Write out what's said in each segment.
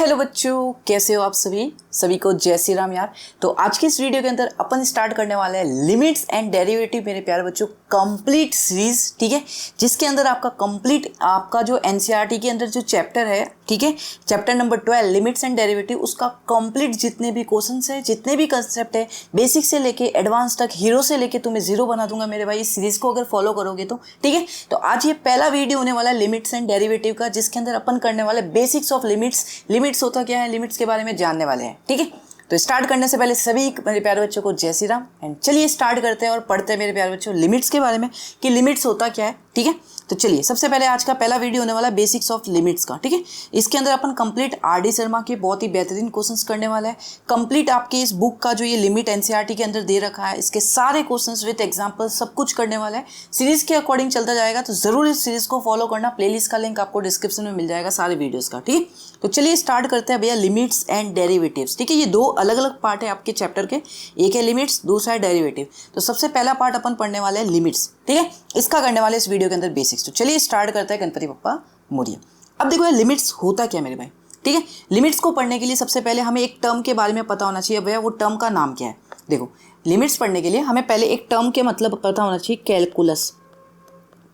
Hello बच्चों, कैसे हो आप सभी को जय श्री राम यार। तो आज की इस वीडियो के अंदर अपन स्टार्ट करने वाले हैं लिमिट्स एंड डेरिवेटिव मेरे प्यारे बच्चों, कंप्लीट सीरीज, ठीक है, जिसके अंदर आपका जो एनसीईआरटी के अंदर जो चैप्टर है, ठीक है, chapter number 12 limits and derivative, उसका कंप्लीट जितने भी क्वेश्चंस है, जितने भी कंसेप्ट है, बेसिक से लेके एडवांस तक, हीरो से लेके तुम्हें जीरो बना दूंगा मेरे भाई इस सीरीज को अगर फॉलो करोगे तो, ठीक है। तो आज ये पहला वीडियो होने वाला है लिमिट्स एंड डेरिवेटिव का, जिसके अंदर अपन करने वाले बेसिक्स ऑफ लिमिट्स होता क्या है, लिमिट्स के बारे में जानने वाले हैं, ठीक है। तो स्टार्ट करने से पहले सभी मेरे प्यारे बच्चों को जय श्री राम एंड चलिए स्टार्ट करते हैं और पढ़ते हैं मेरे प्यारे बच्चों लिमिट्स के बारे में कि लिमिट्स होता क्या है, ठीक है। तो चलिए सबसे पहले आज का पहला वीडियो होने वाला है बेसिक्स ऑफ लिमिट्स का, ठीक है। इसके अंदर अपन कंप्लीट आरडी शर्मा के बहुत ही बेहतरीन क्वेश्चंस करने वाला है। कंप्लीट आपके इस बुक का जो ये लिमिट एनसीईआरटी के अंदर दे रखा है, इसके सारे क्वेश्चंस विद एग्जांपल सब कुछ करने वाला है। सीरीज के अकॉर्डिंग चलता जाएगा, तो जरूर इस सीरीज को फॉलो करना। प्लेलिस्ट का लिंक आपको डिस्क्रिप्शन में मिल जाएगा सारे वीडियोस का, ठीक है। तो चलिए स्टार्ट करते हैं भैया लिमिट्स एंड डेरिवेटिव्स, ठीक है। ये दो अलग अलग पार्ट है आपके चैप्टर के, एक है लिमिट्स, दूसरा है डेरिवेटिव। तो सबसे पहला पार्ट अपन पढ़ने वाले हैं लिमिट्स, ठीक है, इसका करने वाले इस वीडियो के अंदर बेसिक्स। तो चलिए स्टार्ट करते हैं गणपति बप्पा मोरिया। अब देखो ये लिमिट्स होता क्या मेरे भाई, ठीक है। लिमिट्स को पढ़ने के लिए सबसे पहले हमें एक टर्म के बारे में पता होना चाहिए। भैया वो टर्म का नाम क्या है, देखो लिमिट्स पढ़ने के लिए हमें पहले एक टर्म के मतलब पता होना चाहिए, कैलकुलस।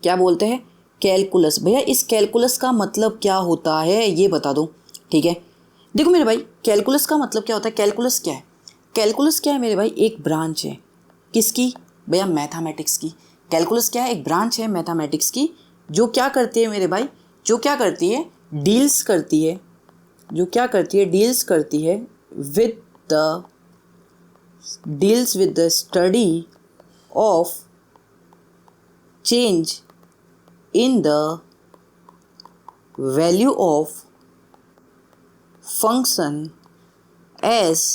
क्या बोलते हैं, कैलकुलस। भैया इस कैलकुलस का मतलब क्या होता है ये बता दो, ठीक है। देखो मेरे भाई कैलकुलस का मतलब क्या होता है, कैलकुलस क्या है, कैलकुलस क्या है मेरे भाई, एक ब्रांच है किसकी, भैया मैथमेटिक्स की। कैलकुलस क्या है, एक ब्रांच है मैथमेटिक्स की, जो क्या करती है मेरे भाई, जो क्या करती है, डील्स करती है, जो क्या करती है, डील्स करती है with the study of change in the value of function as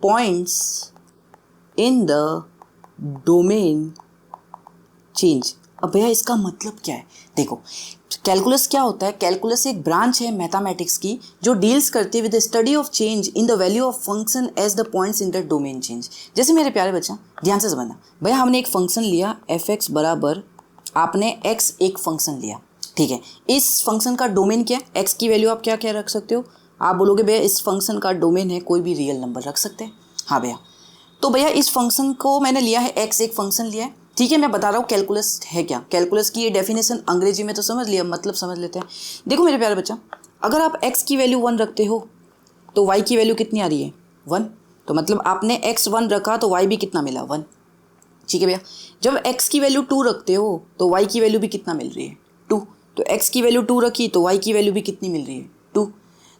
points in the domain change. अब भैया इसका मतलब क्या है, देखो कैलकुलस क्या होता है, कैलकुलस एक ब्रांच है मैथमेटिक्स की जो डील्स करती है with the study of change in the value of function as the points in the domain change. जैसे मेरे प्यारे बच्चा ध्यान से समझना, भैया हमने एक फंक्शन लिया fx बराबर, आपने x एक फंक्शन लिया, ठीक है। इस फंक्शन का डोमेन क्या है, x की वैल्यू आप क्या क्या रख सकते हो, आप बोलोगे भैया इस फंक्शन का डोमेन है कोई भी रियल नंबर रख सकते हैं। हाँ भैया, तो भैया इस फंक्शन को मैंने लिया है x, एक फंक्शन लिया है, ठीक है। मैं बता रहा हूँ कैलकुलस है क्या, कैलकुलस की ये डेफिनेशन अंग्रेजी में तो समझ लिया, मतलब समझ लेते हैं। देखो मेरे प्यारे बच्चा, अगर आप x की वैल्यू 1 रखते हो तो y की वैल्यू कितनी आ रही है, 1। तो मतलब आपने x 1 रखा तो y भी कितना मिला, 1, ठीक है भैया। जब x की वैल्यू 2 रखते हो तो y की वैल्यू भी कितना मिल रही है, 2। तो x की वैल्यू 2 रखी तो y की वैल्यू भी कितनी मिल रही है, 2।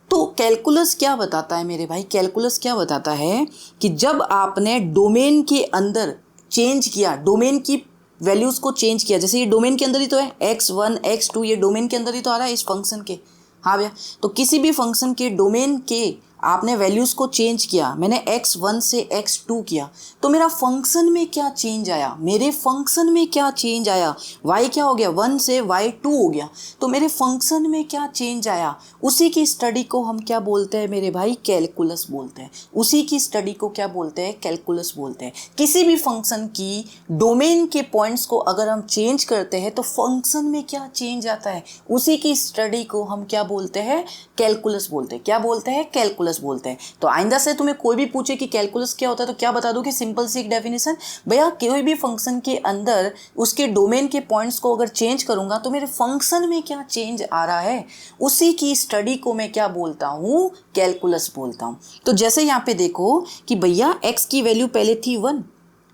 तो कैलकुलस क्या बताता है मेरे भाई, कैलकुलस क्या बताता है कि जब आपने डोमेन के अंदर चेंज किया, डोमेन की वैल्यूज़ को चेंज किया, जैसे ये डोमेन के अंदर ही तो है x1 x2, ये डोमेन के अंदर ही तो आ रहा है इस फंक्शन के। हाँ भैया, तो किसी भी फंक्शन के डोमेन के आपने वैल्यूज़ को चेंज किया, मैंने x1 से x2 किया, तो मेरा फंक्शन में क्या चेंज आया, मेरे फंक्शन में क्या चेंज आया, y क्या हो गया, 1 से y2 हो गया, तो मेरे फंक्शन में क्या चेंज आया, उसी की स्टडी को हम क्या बोलते हैं मेरे भाई, कैलकुलस बोलते हैं। उसी की स्टडी को क्या बोलते हैं, कैलकुलस बोलते हैं। किसी भी फंक्शन की डोमेन के पॉइंट्स को अगर हम चेंज करते हैं तो फंक्शन में क्या चेंज आता है, उसी की स्टडी को हम क्या बोलते हैं, कैलकुलस बोलते हैं। क्या बोलते हैं, कैलकुलस बोलते हैं। तो आइंदा से तुम्हें कोई भी पूछे कि कैलकुलस क्या होता है तो क्या बता दो कि सिंपल सी एक डेफिनेशन, भैया कोई भी फंक्शन के अंदर उसके डोमेन के पॉइंट्स को अगर चेंज करूंगा तो मेरे फंक्शन में क्या चेंज आ रहा है, उसी की स्टडी को मैं क्या बोलता हूं, कैलकुलस बोलता हूं। तो जैसे यहाँ पे देखो कि भैया x की वैल्यू पहले थी 1,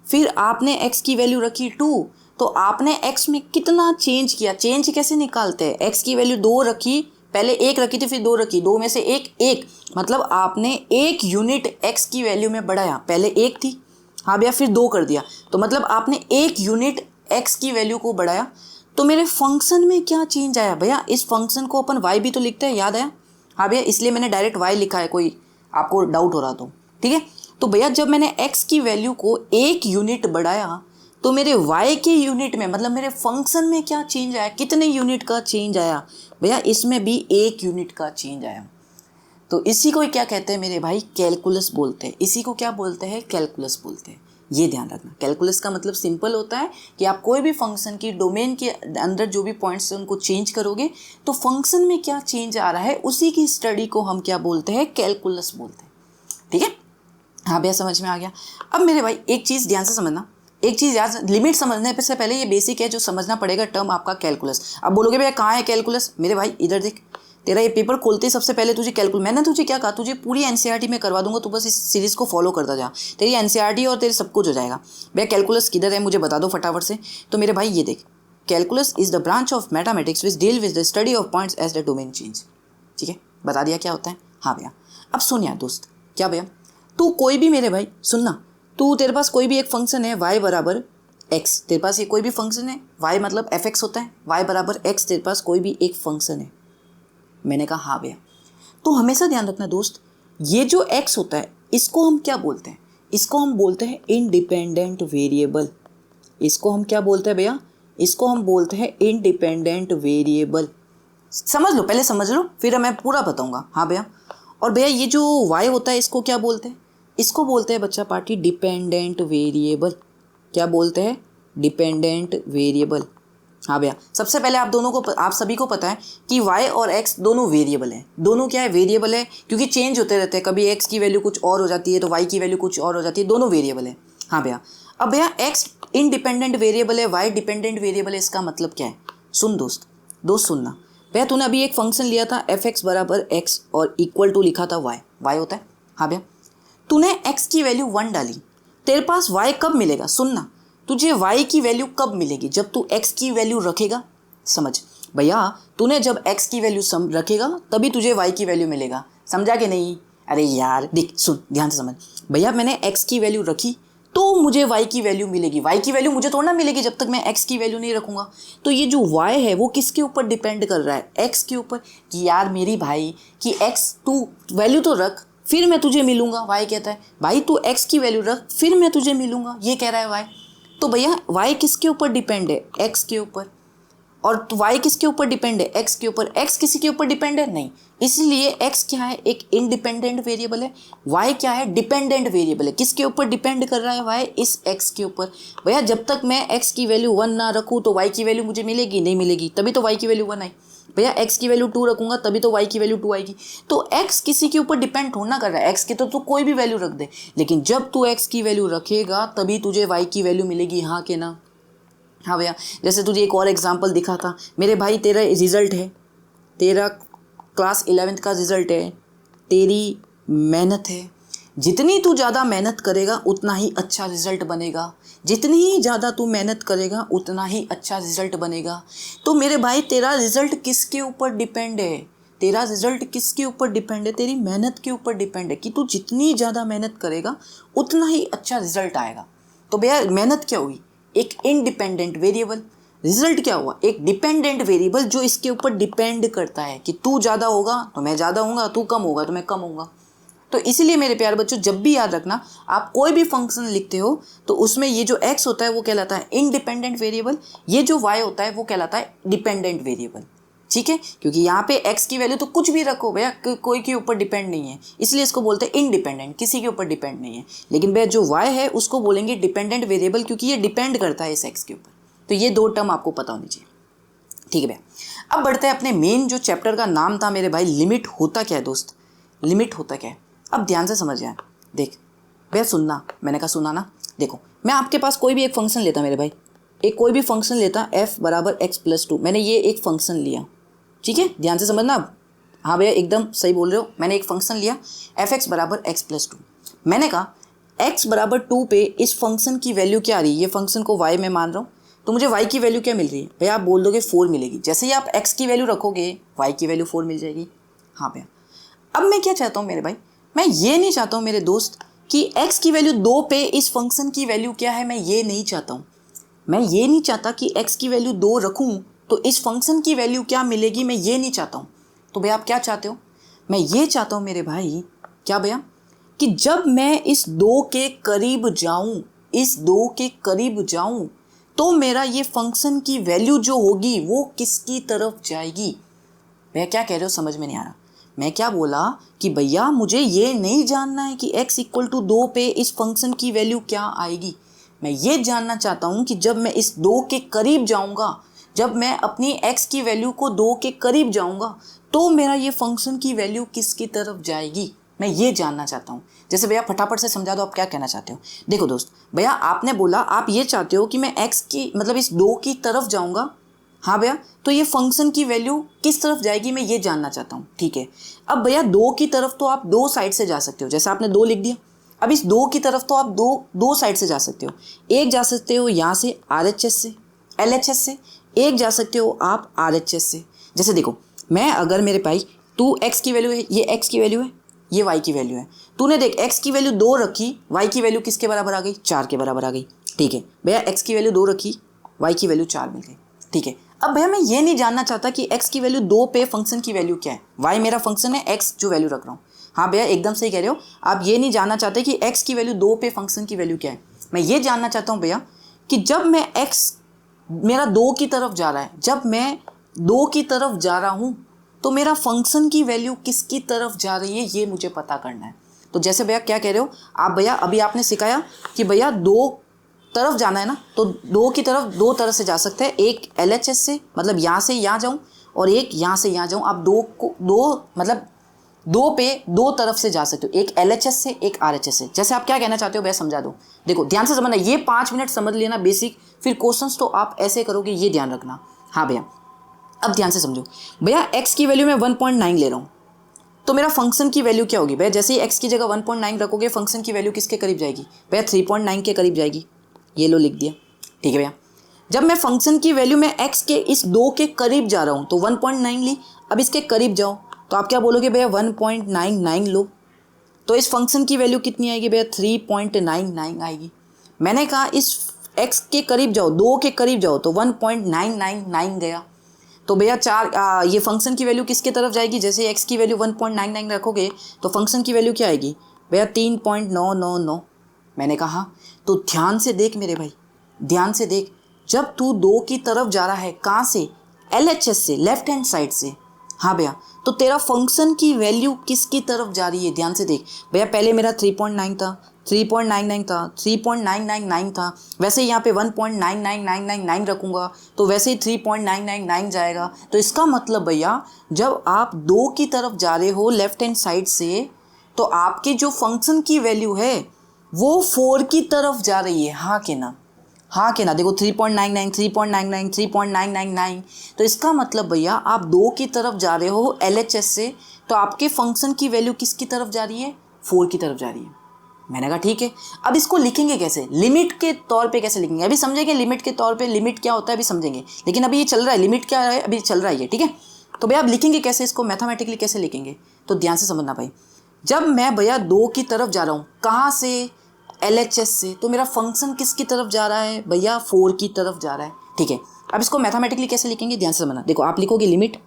फिर आपने x की वैल्यू रखी 2, तो आपने x में कितना चेंज किया, चेंज कैसे निकालते हैं, x की वैल्यू 2 रखी, पहले 1 रखी थी फिर 2 रखी, 2 में से 1 मतलब आपने 1 यूनिट x की वैल्यू में बढ़ाया, पहले 1 थी, हाँ भैया, फिर 2 कर दिया, तो मतलब आपने 1 यूनिट x की वैल्यू को बढ़ाया, तो मेरे फंक्शन में क्या चेंज आया, भैया इस फंक्शन को अपन y भी तो लिखते हैं, याद है, हाँ भैया, इसलिए मैंने डायरेक्ट y लिखा है, कोई आपको डाउट हो रहा तो, ठीक है। तो भैया जब मैंने x की वैल्यू को 1 यूनिट बढ़ाया तो मेरे y के यूनिट में, मतलब मेरे फंक्शन में क्या चेंज आया, कितने यूनिट का चेंज आया, भैया इसमें भी 1 यूनिट का चेंज आया। तो इसी को क्या कहते हैं मेरे भाई, कैलकुलस बोलते हैं। इसी को क्या बोलते हैं, कैलकुलस बोलते हैं। ये ध्यान रखना। कैलकुलस का मतलब सिंपल होता है कि आप कोई भी फंक्शन की डोमेन के अंदर जो भी पॉइंट्स हैं उनको चेंज करोगे तो फंक्शन में क्या चेंज आ रहा है उसी की स्टडी को हम क्या बोलते हैं, कैलकुलस बोलते हैं। ठीक है, हाँ भैया समझ में आ गया। अब मेरे भाई एक चीज़ ध्यान से समझना, एक चीज़ याद, लिमिट समझने से पहले ये बेसिक है जो समझना पड़ेगा टर्म आपका कैलकुलस। अब बोलोगे भैया कहाँ है कैलकुलस, मेरे भाई इधर देख, तेरा ये पेपर खोलते ही सबसे पहले तुझे कैलकुलस, मैंने तुझे क्या कहा, तुझे पूरी एनसीईआरटी में करवा दूंगा, तो बस इस सीरीज़ को फॉलो करता जा, तेरी एनसीईआरटी और तेरे सब कुछ हो जाएगा। भैया कैलकुलस किधर है मुझे बता दो फटाफट से। तो मेरे भाई ये देख, calculus is the branch of mathematics which deal with the study of points as the domain change. ठीक है, बता दिया क्या होता है। हाँ भैया, अब सुन यार दोस्त, क्या भैया, तू कोई भी, मेरे भाई सुनना, तू तेरे पास कोई भी एक फंक्शन है y बराबर x, तेरे पास ये कोई भी फंक्शन है, y मतलब fx होता है, y बराबर x, तेरे पास कोई भी एक फंक्शन है। मैंने कहा हाँ भैया। तो हमेशा ध्यान रखना दोस्त, ये जो x होता है इसको हम क्या बोलते हैं, इसको हम बोलते हैं इंडिपेंडेंट वेरिएबल। इसको हम क्या बोलते हैं भैया, इसको हम बोलते हैं इंडिपेंडेंट वेरिएबल। समझ लो, पहले समझ लो फिर मैं पूरा बताऊंगा। हाँ भैया, और भैया ये जो y होता है इसको क्या बोलते हैं, इसको बोलते हैं बच्चा पार्टी डिपेंडेंट वेरिएबल। क्या बोलते हैं, डिपेंडेंट वेरिएबल। हाँ भैया, सबसे पहले आप दोनों को, आप सभी को पता है कि y और x दोनों वेरिएबल हैं। दोनों क्या है, वेरिएबल है, क्योंकि चेंज होते रहते हैं, कभी x की वैल्यू कुछ और हो जाती है तो y की वैल्यू कुछ और हो जाती है, दोनों वेरिएबल है। हाँ भैया, अब भैया x इंडिपेंडेंट वेरिएबल है, y डिपेंडेंट वेरिएबल है, इसका मतलब क्या है, सुन दोस्त, सुनना भैया, तूने अभी एक फंक्शन लिया था fx बराबर x और इक्वल टू लिखा था y होता है। हाँ भैया, तूने x की वैल्यू 1 डाली, तेरे पास y कब मिलेगा, सुनना, तुझे y की वैल्यू कब मिलेगी, जब तू x की वैल्यू रखेगा। समझ भैया, तूने जब x की वैल्यू रखेगा तभी तुझे y की वैल्यू मिलेगा, समझा कि नहीं। अरे यार देख, सुन ध्यान से समझ, भैया मैंने x की वैल्यू रखी तो मुझे y की वैल्यू मिलेगी, y की वैल्यू मुझे थोड़ा ना मिलेगी जब तक मैं x की वैल्यू नहीं रखूँगा। तो ये जो y है वो किसके ऊपर डिपेंड कर रहा है, x के ऊपर, कि यार मेरी भाई कि x तू वैल्यू तो रख फिर मैं तुझे मिलूंगा। y कहता है भाई तू x की वैल्यू रख फिर मैं तुझे मिलूंगा, ये कह रहा है y। तो भैया y किसके ऊपर डिपेंड है, x के ऊपर, और y किसके ऊपर डिपेंड है, x के ऊपर। x किसी के ऊपर डिपेंड है नहीं, इसलिए x क्या है, एक इंडिपेंडेंट वेरिएबल है। y क्या है, डिपेंडेंट वेरिएबल है। किसके ऊपर डिपेंड कर रहा है y, इस x के ऊपर। भैया जब तक मैं x की वैल्यू 1 ना रखूँ तो y की वैल्यू मुझे मिलेगी नहीं मिलेगी, तभी तो y की वैल्यू 1 आई। भैया x की वैल्यू 2 रखूंगा तभी तो y की वैल्यू 2 आएगी। तो x किसी के ऊपर डिपेंड थोड़ा ना कर रहा है, x की तो तू कोई भी वैल्यू रख दे, लेकिन जब तू x की वैल्यू रखेगा तभी तुझे y की वैल्यू मिलेगी। हाँ के ना। हाँ भैया, जैसे तुझे एक और एग्जांपल दिखा था मेरे भाई, तेरा रिजल्ट है, तेरा क्लास 11th का रिजल्ट है, तेरी मेहनत है, जितनी तू ज़्यादा मेहनत करेगा उतना ही अच्छा रिजल्ट बनेगा, जितनी ही ज़्यादा तू मेहनत करेगा उतना ही अच्छा रिजल्ट बनेगा। तो मेरे भाई तेरा रिजल्ट किसके ऊपर डिपेंड है, तेरा रिजल्ट किसके ऊपर डिपेंड है, तेरी मेहनत के ऊपर डिपेंड है, कि तू जितनी ज़्यादा मेहनत करेगा उतना ही अच्छा रिजल्ट आएगा। तो भैया मेहनत क्या हुई, एक इंडिपेंडेंट वेरिएबल, रिजल्ट क्या हुआ, एक डिपेंडेंट वेरिएबल जो इसके ऊपर डिपेंड करता है कि तू ज़्यादा होगा तो मैं ज़्यादा होऊंगा, तू कम होगा तो मैं कम होऊंगा। तो इसलिए मेरे प्यारे बच्चों, जब भी याद रखना, आप कोई भी फंक्शन लिखते हो तो उसमें ये जो x होता है वो कहलाता है इंडिपेंडेंट वेरिएबल, ये जो y होता है वो कहलाता है डिपेंडेंट वेरिएबल। ठीक है, क्योंकि यहाँ पे x की वैल्यू तो कुछ भी रखो भैया, कोई के ऊपर डिपेंड नहीं है, इसलिए इसको बोलते हैं इंडिपेंडेंट, किसी के ऊपर डिपेंड नहीं है। लेकिन भैया जो y है उसको बोलेंगे डिपेंडेंट वेरिएबल, क्योंकि ये डिपेंड करता है इस x के ऊपर। तो ये दो टर्म आपको पता होनी चाहिए। ठीक है भैया, अब बढ़ते हैं अपने मेन जो चैप्टर का नाम था मेरे भाई, लिमिट होता क्या है दोस्त, लिमिट होता क्या है। अब ध्यान से समझ जाए, देख भैया सुनना, मैंने कहा सुना ना। देखो मैं आपके पास कोई भी एक फंक्शन लेता मेरे भाई, एक कोई भी फंक्शन लेता f बराबर x+2, मैंने ये एक फंक्शन लिया, ठीक है, ध्यान से समझना। अब हाँ भैया एकदम सही बोल रहे हो, मैंने एक फंक्शन लिया f(x) बराबर x+2, मैंने कहा x बराबर 2 पे इस फंक्शन की वैल्यू क्या आ रही है, ये फंक्शन को y में मान रहा हूँ, तो मुझे y की वैल्यू क्या मिल रही है भैया, आप बोल दोगे 4 मिलेगी। जैसे ही आप x की वैल्यू रखोगे y की वैल्यू 4 मिल जाएगी। हाँ भैया, अब मैं क्या चाहता हूँ मेरे भाई, मैं ये नहीं चाहता हूँ मेरे दोस्त कि x की वैल्यू 2 पे इस फंक्शन की वैल्यू क्या है, मैं ये नहीं चाहता हूँ। मैं ये नहीं चाहता कि x की वैल्यू 2 रखूँ तो इस फंक्शन की वैल्यू क्या मिलेगी, मैं ये नहीं चाहता हूँ। तो भैया आप क्या चाहते हो, मैं ये चाहता हूँ मेरे भाई, क्या भैया, कि जब मैं इस 2 के करीब जाऊँ, इस 2 के करीब जाऊँ तो मेरा ये फंक्शन की वैल्यू जो होगी वो किसकी तरफ जाएगी। भैया क्या कह रहे हो, समझ में नहीं आ रहा। मैं क्या बोला कि भैया मुझे ये नहीं जानना है कि x = 2 पे इस फंक्शन की वैल्यू क्या आएगी, मैं ये जानना चाहता हूँ कि जब मैं इस 2 के करीब जाऊँगा, जब मैं अपनी x की वैल्यू को 2 के करीब जाऊँगा, तो मेरा ये फंक्शन की वैल्यू किसकी तरफ जाएगी, मैं ये जानना चाहता हूँ। जैसे भैया फटाफट से समझा दो आप क्या कहना चाहते हो। देखो दोस्त, भैया आपने बोला आप ये चाहते हो कि मैं x की मतलब इस 2 की तरफ जाऊँगा। हाँ भैया, तो ये फंक्शन की वैल्यू किस तरफ जाएगी मैं ये जानना चाहता हूँ। ठीक है, अब भैया 2 की तरफ तो आप 2 साइड से जा सकते हो, जैसे आपने 2 लिख दिया। अब इस 2 की तरफ तो आप दो साइड से जा सकते हो। एक जा सकते हो यहाँ से RHS से, LHS से, एक जा सकते हो आप RHS से। जैसे देखो, मैं अगर मेरे भाई तू x की वैल्यू है, ये x की वैल्यू है, ये y की वैल्यू है। तूने देख x की वैल्यू 2 रखी, y की वैल्यू किसके बराबर आ गई, 4 के बराबर आ गई। ठीक है भैया, x की वैल्यू 2 रखी, y की वैल्यू 4 मिल गई। ठीक है, अब भैया मैं ये नहीं जानना चाहता कि x की वैल्यू 2 पे फंक्शन की वैल्यू क्या है। y मेरा फंक्शन है, x जो वैल्यू रख रहा हूँ। हाँ भैया एकदम सही कह रहे हो, आप ये नहीं जानना चाहते कि x की वैल्यू 2 पे फंक्शन की वैल्यू क्या है। मैं ये जानना चाहता हूँ भैया कि जब मैं x मेरा 2 की तरफ जा रहा है, जब मैं 2 की तरफ जा रहा हूँ, तो मेरा फंक्शन की वैल्यू किसकी तरफ जा रही है ये मुझे पता करना है। तो जैसे भैया क्या कह रहे हो आप, भैया अभी आपने सिखाया कि भैया 2 तरफ जाना है ना, तो 2 की तरफ 2 तरह से जा सकते हैं। एक LHS से, मतलब यहाँ से यहाँ जाऊँ, और एक यहाँ से यहाँ जाऊँ। आप 2 मतलब 2 पे 2 तरफ से जा सकते हो, एक LHS से, एक RHS से। जैसे आप क्या कहना चाहते हो भैया समझा दो। देखो ध्यान से समझना, ये 5 मिनट समझ लेना बेसिक, फिर क्वेश्चंस तो आप ऐसे करोगे, ये ध्यान रखना। हाँ भैया, अब ध्यान से समझो। भैया x की वैल्यू मैं 1.9 ले रहा हूँ, तो मेरा फंक्शन की वैल्यू क्या होगी भैया। जैसे ही x की जगह 1.9 रखोगे, फंक्शन की वैल्यू किसके करीब जाएगी भैया, 3.9 के करीब जाएगी। ये लो लिख दिया। ठीक है भैया, जब मैं फंक्शन की वैल्यू में x के इस 2 के करीब जा रहा हूँ, तो 1.9 ली। अब इसके करीब जाओ तो आप क्या बोलोगे भैया, 1.99 लो। तो इस फंक्शन की वैल्यू कितनी आएगी भैया, 3.99 आएगी। मैंने कहा इस x के करीब जाओ, 2 के करीब जाओ, तो 1.999 गया। तो भैया ये फंक्शन की वैल्यू किसके तरफ जाएगी। जैसे x की वैल्यू 1.99 रखोगे, तो फंक्शन की वैल्यू क्या आएगी भैया, 3.999। मैंने कहा तो ध्यान से देख मेरे भाई, ध्यान से देख, जब तू 2 की तरफ जा रहा है, कहाँ से, LHS से, लेफ्ट हैंड साइड से। हाँ भैया, तो तेरा फंक्शन की वैल्यू किसकी तरफ जा रही है, ध्यान से देख भैया। पहले मेरा 3.9 था, 3.99 था, 3.999 था, वैसे यहाँ पे 1.99999 रखूँगा, तो वैसे ही 3.999 जाएगा। तो इसका मतलब भैया, जब आप 2 की तरफ जा रहे हो लेफ्ट हैंड साइड से, तो आपकी जो फंक्शन की वैल्यू है वो 4 की तरफ जा रही है। हाँ के ना, हाँ के ना। देखो 3.99, 3.99, 3.999। तो इसका मतलब भैया आप 2 की तरफ जा रहे हो LHS से, तो आपके फंक्शन की वैल्यू किसकी तरफ जा रही है, 4 की तरफ जा रही है। मैंने कहा ठीक है, अब इसको लिखेंगे कैसे, लिमिट के तौर पे कैसे लिखेंगे, अभी समझेंगे लिमिट के तौर पे, लिमिट क्या होता है अभी समझेंगे। लेकिन अभी ये चल रहा है, लिमिट क्या है अभी चल रहा है ये, ठीक है। तो भैया आप लिखेंगे कैसे इसको, मैथमेटिकली कैसे लिखेंगे, तो ध्यान से समझना भाई। जब मैं भैया 2 की तरफ जा रहा हूँ, कहाँ से, LHS से, तो मेरा फंक्शन किसकी तरफ जा रहा है भैया, 4 की तरफ जा रहा है। ठीक है, अब इसको मैथमेटिकली कैसे लिखेंगे, ध्यान से समझना। देखो आप लिखोगे लिमिट,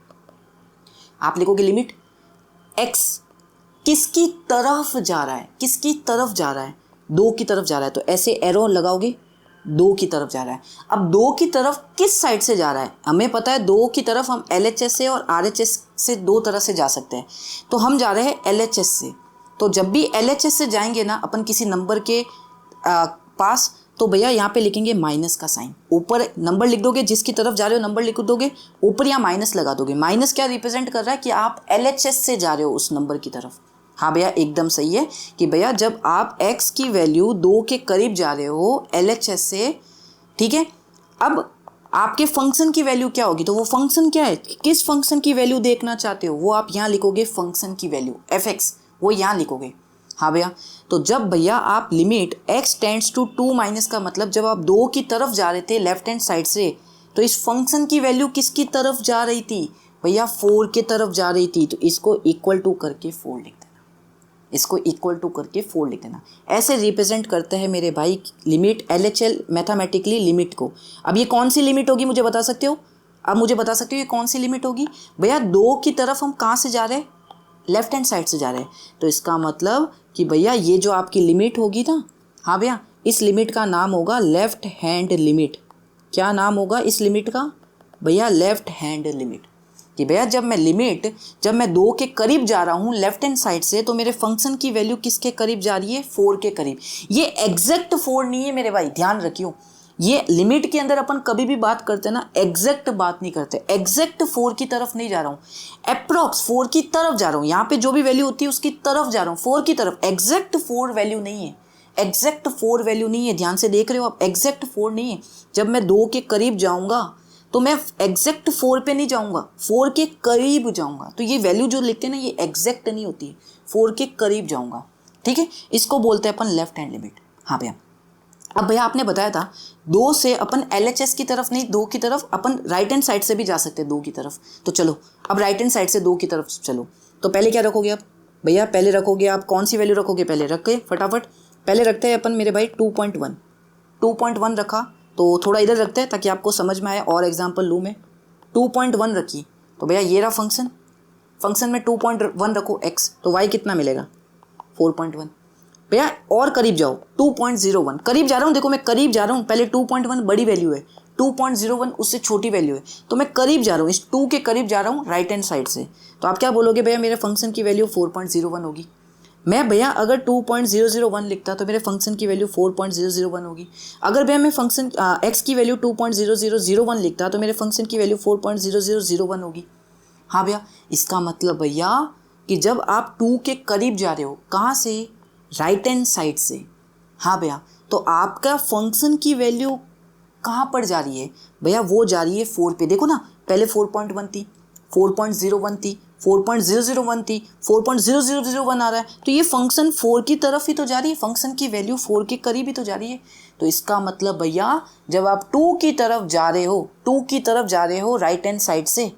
x किसकी तरफ जा रहा है, किसकी तरफ जा रहा है, 2 की तरफ जा रहा है, तो ऐसे एरो लगाओगे, 2 की तरफ जा रहा है। अब 2 की तरफ किस साइड से जा रहा है, हमें पता है 2 की तरफ हम LHS से और RHS से 2 तरह से जा सकते हैं, तो हम जा रहे हैं LHS से। तो जब भी LHS से जाएंगे ना अपन किसी नंबर के पास, तो भैया यहाँ पे लिखेंगे माइनस का साइन, ऊपर नंबर लिख दोगे, जिसकी तरफ जा रहे हो नंबर लिख दोगे, ऊपर यहाँ माइनस लगा दोगे। माइनस क्या रिप्रेजेंट कर रहा है कि आप LHS से जा रहे हो उस नंबर की तरफ। हाँ भैया एकदम सही है कि भैया जब आप x की वैल्यू 2 के करीब जा रहे हो LHS से, ठीक है, अब आपके फंक्शन की वैल्यू क्या होगी, तो वो फंक्शन क्या है, किस फंक्शन की वैल्यू देखना चाहते हो, वो आप यहाँ लिखोगे फंक्शन की वैल्यू fx, वो यहाँ लिखोगे। हाँ भैया, तो जब भैया आप limit x tends to 2 minus का मतलब जब आप 2 की तरफ जा रहे थे लेफ्ट हैंड साइड से, तो इस फंक्शन की वैल्यू किसकी तरफ जा रही थी भैया, 4 की तरफ जा रही थी। तो इसको इक्वल टू करके 4 लिख देना, इसको इक्वल टू करके 4 लिख देना। ऐसे रिप्रेजेंट करते हैं मेरे भाई लिमिट LHL मैथमेटिकली लिमिट को। अब ये कौन सी लिमिट होगी मुझे बता सकते हो, अब मुझे बता सकते हो ये कौन सी लिमिट होगी भैया, 2 की तरफ हम कहाँ से जा रहे हैं, लेफ्ट हैंड साइड से जा रहे हैं। तो इसका मतलब कि भैया ये जो आपकी लिमिट होगी ना, हाँ भैया इस लिमिट का नाम होगा लेफ्ट हैंड लिमिट। क्या नाम होगा इस लिमिट का भैया, लेफ्ट हैंड लिमिट। कि भैया जब मैं 2 के करीब जा रहा हूँ लेफ्ट हैंड साइड से, तो मेरे फंक्शन की वैल्यू किसके करीब जा रही है, 4 के करीब। ये एग्जैक्ट 4 नहीं है मेरे भाई, ध्यान रखियो। ये लिमिट के अंदर अपन कभी भी बात करते हैं ना, एग्जैक्ट बात नहीं करते। एग्जैक्ट 4 की तरफ नहीं जा रहा हूँ, अप्रॉक्स 4 की तरफ जा रहा हूँ। यहाँ पे जो भी वैल्यू होती है उसकी तरफ जा रहा हूँ, 4 की तरफ। एग्जैक्ट 4 वैल्यू नहीं है, एग्जैक्ट 4 वैल्यू नहीं है, ध्यान से देख रहे हो आप, एग्जैक्ट 4 नहीं है। जब मैं 2 के करीब जाऊंगा तो मैं एग्जैक्ट 4 पे नहीं जाऊंगा, 4 के करीब जाऊंगा। तो ये वैल्यू जो लिखते हैं ना, ये एग्जैक्ट नहीं होती है, 4 के करीब जाऊंगा। ठीक है, इसको बोलते हैं अपन लेफ्ट हैंड लिमिट। हाँ भैया, अब भैया आपने बताया था 2 से अपन LHS की तरफ नहीं, 2 की तरफ अपन राइट हैंड साइड से भी जा सकते हैं 2 की तरफ। तो चलो अब राइट हैंड साइड से 2 की तरफ चलो। तो पहले क्या रखोगे आप भैया, पहले रखोगे आप कौन सी वैल्यू रखोगे, पहले रख के फटाफट पहले रखते हैं अपन मेरे भाई 2.1 रखा। तो थोड़ा इधर रखते हैं ताकि आपको समझ में आए, और एग्जांपल लूँ मैं। 2.1 रखी तो भैया ये रहा फंक्शन में 2.1 रखो x, तो y कितना मिलेगा 4.1। भैया और करीब जाओ, 2.01 करीब जा रहा हूँ, देखो मैं करीब जा रहा हूँ। पहले 2.1 बड़ी वैल्यू है, 2.01 उससे छोटी वैल्यू है, तो मैं करीब जा रहा हूँ, इस 2 के करीब जा रहा हूँ राइट हैंड साइड से। तो आप क्या बोलोगे भैया, मेरे फंक्शन की वैल्यू 4.01 होगी। मैं भैया अगर 2.001 लिखता तो मेरे फंक्शन की वैल्यू 4.001 होगी। अगर भैया मैं फंक्शन x की वैल्यू 2.0001 लिखता तो मेरे फंक्शन की वैल्यू 4.0001 होगी। हाँ भैया, इसका मतलब भैया कि जब आप 2 के करीब जा रहे हो, कहाँ से, राइट हैंड साइड से। हाँ भैया, तो आपका फंक्शन की वैल्यू कहाँ पर जा रही है भैया, वो जा रही है 4 पे। देखो ना, पहले 4.1 थी, 4.01 थी, 4.001 थी, 4.0001 आ रहा है। तो ये फंक्शन 4 की तरफ ही तो जा रही है, फंक्शन की वैल्यू 4 के करीब ही तो जा रही है। तो इसका मतलब भैया जब आप 2 की तरफ जा रहे हो, 2 की तरफ जा रहे हो राइट हैंड साइड से,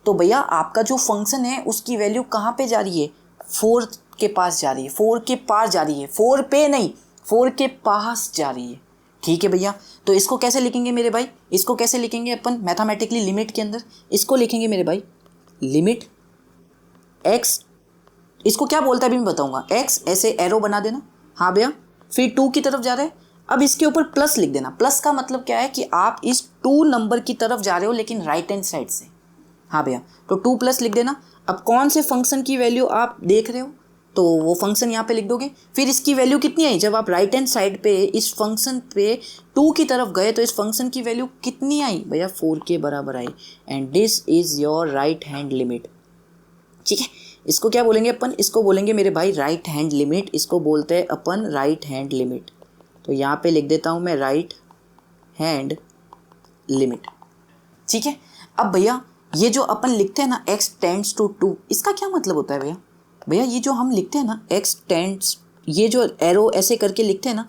तो भैया आपका जो फंक्शन है उसकी वैल्यू कहाँ पे जा रही है, 4 के पास जा रही है, 4 के पार जा रही है, 4 पे नहीं, 4 के पास जा रही है। ठीक है भैया, तो इसको कैसे लिखेंगे मेरे भाई, इसको कैसे लिखेंगे अपन मैथमेटिकली लिमिट के अंदर, इसको लिखेंगे मेरे भाई लिमिट x, इसको क्या बोलता है अभी मैं बताऊंगा। x ऐसे एरो बना देना, हाँ भैया, फिर 2 की तरफ जा रहे हैं, अब इसके ऊपर प्लस लिख देना। प्लस का मतलब क्या है कि आप इस 2 नंबर की तरफ जा रहे हो लेकिन राइट हैंड साइड से। हाँ भैया, तो 2 प्लस लिख देना। अब कौन से फंक्शन की वैल्यू आप देख रहे हो, तो वो फंक्शन यहाँ पे लिख दोगे। फिर इसकी वैल्यू कितनी आई, जब आप राइट हैंड साइड पे इस फंक्शन पे 2 की तरफ गए तो इस फंक्शन की वैल्यू कितनी आई भैया, 4 के बराबर आई। And this is your right hand limit. ठीक है, इसको क्या बोलेंगे अपन, इसको बोलेंगे मेरे भाई राइट हैंड लिमिट, इसको बोलते हैं अपन राइट हैंड लिमिट। तो यहाँ पे लिख देता हूँ मैं राइट हैंड लिमिट। ठीक है, अब भैया ये जो अपन लिखते हैं ना x टेंड्स टू 2, इसका क्या मतलब होता है भैया, भैया ये जो हम लिखते हैं ना x टेंड्स, ये जो एरो ऐसे करके लिखते हैं ना,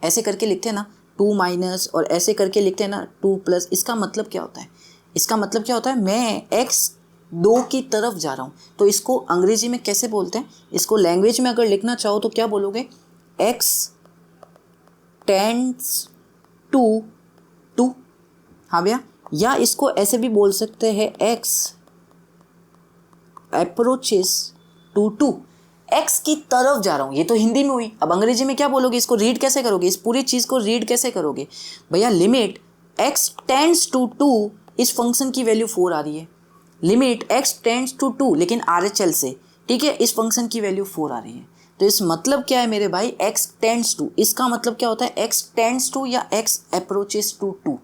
ऐसे करके लिखते हैं ना 2 माइनस, और ऐसे करके लिखते हैं ना 2 प्लस, इसका मतलब क्या होता है, इसका मतलब क्या होता है, मैं x 2 की तरफ जा रहा हूँ। तो इसको अंग्रेजी में कैसे बोलते हैं, इसको लैंग्वेज में अगर लिखना चाहो तो क्या बोलोगे, x टेंड्स टू 2। हाँ भैया, या इसको ऐसे भी बोल सकते हैं x अप्रोचेस टू 2, x की तरफ जा रहा हूँ। ये तो हिंदी में हुई, अब अंग्रेजी में क्या बोलोगे, इसको रीड कैसे करोगे, इस पूरी चीज़ को रीड कैसे करोगे भैया, लिमिट x टेंड्स टू 2, इस फंक्शन की वैल्यू 4 आ रही है, लिमिट x टेंड्स टू 2 लेकिन RHL से, ठीक है, इस फंक्शन की वैल्यू 4 आ रही है। तो इस मतलब क्या है मेरे भाई, x टेंड्स टू, इसका मतलब क्या होता है, x टेंड्स टू या x अप्रोचेस टू 2।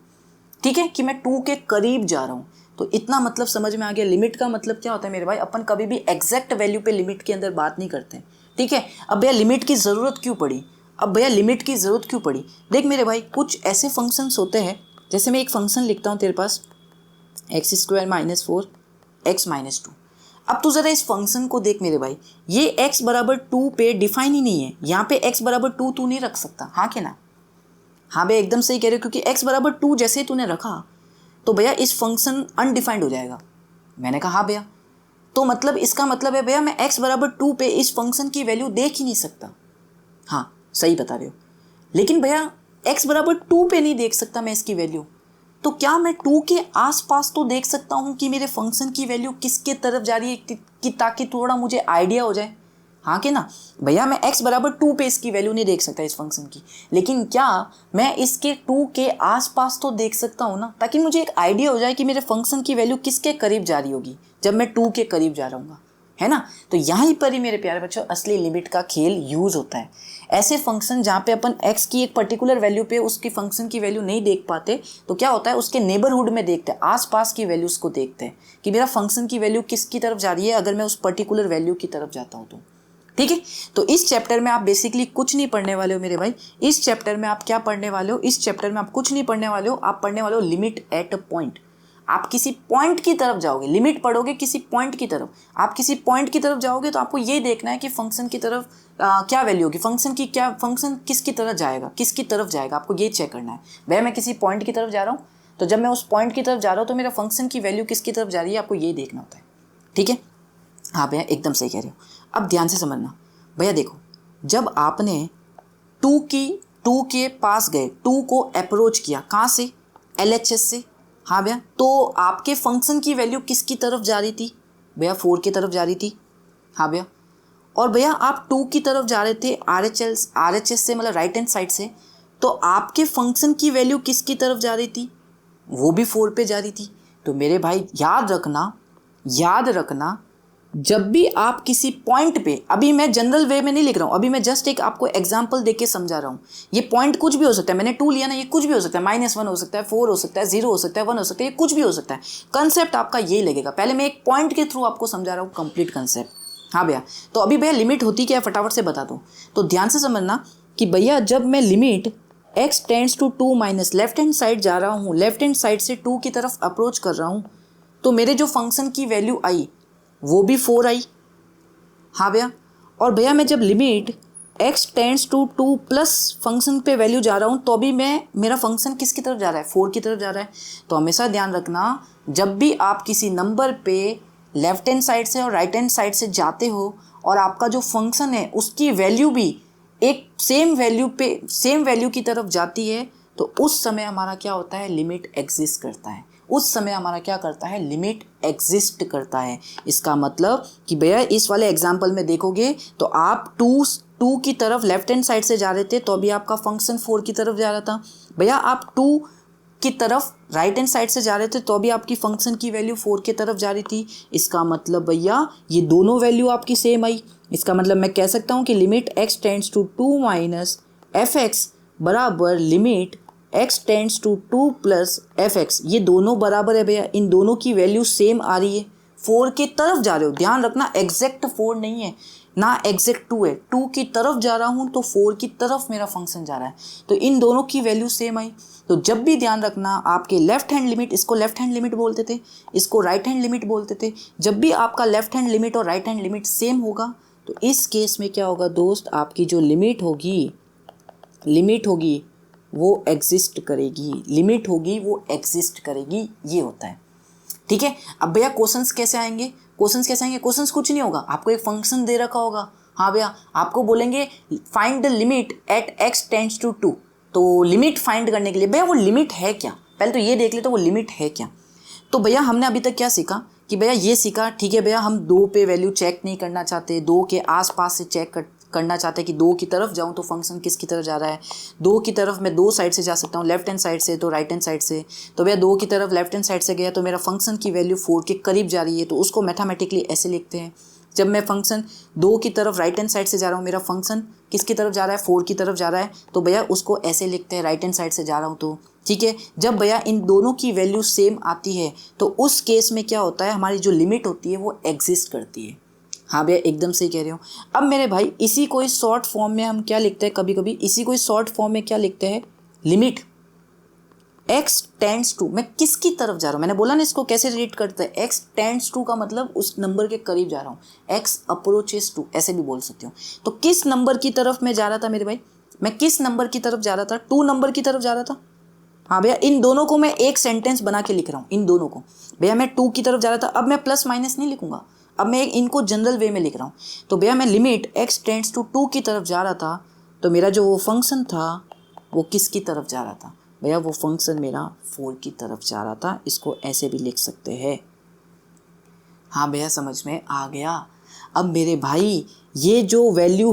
ठीक है, कि मैं 2 के करीब जा रहा हूँ। तो इतना मतलब समझ में आ गया। लिमिट का मतलब क्या होता है मेरे भाई, अपन कभी भी एग्जैक्ट वैल्यू पे लिमिट के अंदर बात नहीं करते। ठीक है, अब भैया लिमिट की ज़रूरत क्यों पड़ी, अब भैया लिमिट की ज़रूरत क्यों पड़ी, देख मेरे भाई कुछ ऐसे फंक्शंस होते हैं, जैसे मैं एक फंक्शन लिखता हूँ तेरे पास x² - 4 x - 2। अब तू ज़रा इस फंक्शन को देख मेरे भाई, ये x बराबर 2 पे डिफाइन ही नहीं है, यहाँ पे x बराबर 2 तू नहीं रख सकता, हाँ कि ना। हाँ भैया एकदम सही कह रहे हो, क्योंकि x बराबर 2 जैसे ही तूने रखा तो भैया इस फंक्शन अनडिफाइंड हो जाएगा। मैंने कहा हाँ भैया, तो मतलब इसका मतलब है भैया मैं x बराबर 2 पे इस फंक्शन की वैल्यू देख ही नहीं सकता। हाँ सही बता रहे हो, लेकिन भैया x बराबर 2 पे नहीं देख सकता मैं इसकी वैल्यू, तो क्या मैं 2 के आसपास तो देख सकता हूँ कि मेरे फंक्शन की वैल्यू किसके तरफ जा रही है, कि ताकि थोड़ा मुझे आइडिया हो जाए। हाँ कि ना भैया, मैं x बराबर 2 पे इसकी वैल्यू नहीं देख सकता इस फंक्शन की, लेकिन क्या मैं इसके 2 के आसपास तो देख सकता हूँ ना, ताकि मुझे एक आइडिया हो जाए कि मेरे फंक्शन की वैल्यू किसके करीब जा रही होगी जब मैं 2 के करीब जा रहा हूँ, है ना। तो यहाँ पर ही मेरे प्यारे बच्चों असली लिमिट का खेल यूज होता है। ऐसे फंक्शन जहाँ पे अपन x की एक पर्टिकुलर वैल्यू पे उसकी फंक्शन की वैल्यू नहीं देख पाते, तो क्या होता है उसके नेबरहुड में देखते हैं, आसपास की वैल्यूज को देखते हैं कि मेरा फंक्शन की वैल्यू किसकी तरफ जा रही है अगर मैं उस पर्टिकुलर वैल्यू की तरफ जाता हूँ तो। ठीक है, तो इस चैप्टर में आप बेसिकली कुछ नहीं पढ़ने वाले हो मेरे भाई। इस चैप्टर में आप क्या पढ़ने वाले हो, इस चैप्टर में आप कुछ नहीं पढ़ने वाले हो, आप पढ़ने वाले हो लिमिट एट अ पॉइंट। आप किसी पॉइंट की तरफ जाओगे, लिमिट पढ़ोगे किसी पॉइंट की तरफ। आप किसी पॉइंट की तरफ जाओगे तो आपको ये देखना है कि फंक्शन की तरफ क्या वैल्यू होगी, फंक्शन किसकी तरफ जाएगा, किसकी तरफ जाएगा, आपको ये चेक करना है। भैया मैं किसी पॉइंट की तरफ जा रहा हूँ, तो जब मैं उस पॉइंट की तरफ जा रहा हूँ तो मेरा फंक्शन की वैल्यू किसकी तरफ जा रही है, आपको ये देखना होता है। ठीक है, हाँ भैया एकदम सही कह रहे हो। अब ध्यान से समझना भैया, देखो जब आपने 2 के पास गए, 2 को अप्रोच किया, कहाँ से, LHS से, हाँ भैया, तो आपके फंक्शन की वैल्यू किसकी तरफ जा रही थी भैया, 4 की तरफ जा रही थी। हाँ भैया, और भैया आप 2 की तरफ जा रहे थे RHS से, मतलब राइट हैंड साइड से, तो आपके फंक्शन की वैल्यू किसकी तरफ जा रही थी, वो भी 4 पे जा रही थी। तो मेरे भाई याद रखना जब भी आप किसी पॉइंट पे, अभी मैं जनरल वे में नहीं लिख रहा हूँ, अभी मैं जस्ट एक आपको एग्जांपल देके समझा रहा हूँ। ये पॉइंट कुछ भी हो सकता है, मैंने 2 लिया ना, ये कुछ भी हो सकता है, -1 हो सकता है, 4 हो सकता है, 0 हो सकता है, 1 हो सकता है, ये कुछ भी हो सकता है। कंसेप्ट आपका ये लगेगा, पहले मैं एक पॉइंट के थ्रू आपको समझा रहा हूँ कंप्लीट कंसेप्ट। हाँ भैया, तो अभी भैया लिमिट होती क्या है फटाफट से बता दो। तो ध्यान से समझना कि भैया जब मैं limit x tends to 2 minus left hand side जा रहा हूँ, लेफ्ट हैंड साइड से 2 की तरफ अप्रोच कर रहा हूँ, तो मेरे जो फंक्शन की वैल्यू आई वो भी 4 आई। हाँ भैया, और भैया मैं जब limit x tends to 2 plus function पे वैल्यू जा रहा हूँ, तो अभी मेरा फंक्शन किसकी तरफ जा रहा है, 4 की तरफ जा रहा है। तो हमेशा ध्यान रखना जब भी आप किसी नंबर पे लेफ्ट हैंड साइड से और राइट हैंड साइड से जाते हो और आपका जो फंक्शन है उसकी वैल्यू भी एक सेम वैल्यू की तरफ जाती है, तो उस समय हमारा क्या होता है, लिमिट एग्जिस्ट करता है। उस समय हमारा क्या करता है, लिमिट एग्जिस्ट करता है। इसका मतलब कि भैया इस वाले एग्जाम्पल में देखोगे तो आप 2 की तरफ लेफ्ट हैंड साइड से जा रहे थे, तो अभी आपका फंक्शन 4 की तरफ जा रहा था। भैया आप 2 की तरफ राइट हैंड साइड से जा रहे थे, तो अभी आपकी फंक्शन की वैल्यू 4 की तरफ जा रही थी। इसका मतलब भैया ये दोनों वैल्यू आपकी सेम आई। इसका मतलब मैं कह सकता हूँ कि limit x tends to 2 minus fx बराबर limit x tends to 2 plus fx, ये दोनों बराबर है भैया, इन दोनों की वैल्यू सेम आ रही है। 4 की तरफ जा रहे हो, ध्यान रखना एग्जैक्ट 4 नहीं है ना, एग्जैक्ट 2 है। 2 की तरफ जा रहा हूँ तो 4 की तरफ मेरा फंक्शन जा रहा है, तो इन दोनों की वैल्यू सेम आई। तो जब भी ध्यान रखना आपके लेफ्ट हैंड लिमिट, इसको लेफ्ट हैंड लिमिट बोलते थे, इसको राइट हैंड लिमिट बोलते थे, जब भी आपका लेफ्ट हैंड लिमिट और राइट हैंड लिमिट सेम होगा तो इस केस में क्या होगा दोस्त, आपकी जो लिमिट होगी वो एग्जिस्ट करेगी, लिमिट होगी वो एग्जिस्ट करेगी, ये होता है। ठीक है, अब भैया क्वेश्चंस कैसे आएंगे, क्वेश्चंस कुछ नहीं होगा, आपको एक फंक्शन दे रखा होगा। हाँ भैया, आपको बोलेंगे find the limit at x tends to 2, तो लिमिट फाइंड करने के लिए भैया वो लिमिट है क्या, पहले तो ये देख ले तो वो लिमिट है क्या। तो भैया हमने अभी तक क्या सीखा कि भैया ये सीखा, ठीक है भैया हम 2 पे वैल्यू चेक नहीं करना चाहते, 2 के आसपास से चेक करना चाहते हैं कि 2 की तरफ जाऊं तो फंक्शन किसकी तरफ जा रहा है। 2 की तरफ मैं 2 साइड से जा सकता हूं, लेफ्ट हैंड साइड से तो राइट हैंड साइड से। तो भैया 2 की तरफ लेफ्ट हैंड साइड से गया तो मेरा फंक्शन की वैल्यू 4 के करीब जा रही है, तो उसको मैथमेटिकली ऐसे लिखते हैं। जब मैं फंक्शन 2 की तरफ राइट हैंड साइड से जा रहा हूँ, मेरा फंक्शन किसकी तरफ जा रहा है, 4 की तरफ जा रहा है, तो भैया उसको ऐसे लिखते हैं राइट हैंड साइड से जा रहा हूँ तो। ठीक है, जब भैया इन दोनों की वैल्यू सेम आती है तो उस केस में क्या होता है, हमारी जो लिमिट होती है वो एग्जिस्ट करती है। हाँ भैया एकदम सही कह रहे हो। अब मेरे भाई इसी को इस शॉर्ट फॉर्म में हम क्या लिखते हैं, कभी कभी इसी को इस शॉर्ट फॉर्म में क्या लिखते हैं, लिमिट x टेंड्स टू, मैं किसकी तरफ जा रहा हूँ, मैंने बोला ना इसको कैसे रीड करते हैं, x टेंड्स टू का मतलब उस नंबर के करीब जा रहा हूँ, x अप्रोचेस टू ऐसे भी बोल सकते हो। तो किस नंबर की तरफ मैं जा रहा था मेरे भाई, मैं किस नंबर की तरफ जा रहा था, 2 नंबर की तरफ जा रहा था। हाँ भैया इन दोनों को मैं एक सेंटेंस बना के लिख रहा हूँ, इन दोनों को भैया मैं 2 की तरफ जा रहा था, अब मैं प्लस माइनस नहीं लिखूंगा, अब मैं इनको जनरल वे में लिख रहा हूँ। तो भैया मैं लिमिट x टेंड्स टू 2 की तरफ जा रहा था, तो मेरा जो वो फंक्शन था वो किसकी तरफ जा रहा था, भैया वो फंक्शन मेरा 4 की तरफ जा रहा था। इसको ऐसे भी लिख सकते हैं। हाँ भैया समझ में आ गया। अब मेरे भाई ये जो वैल्यू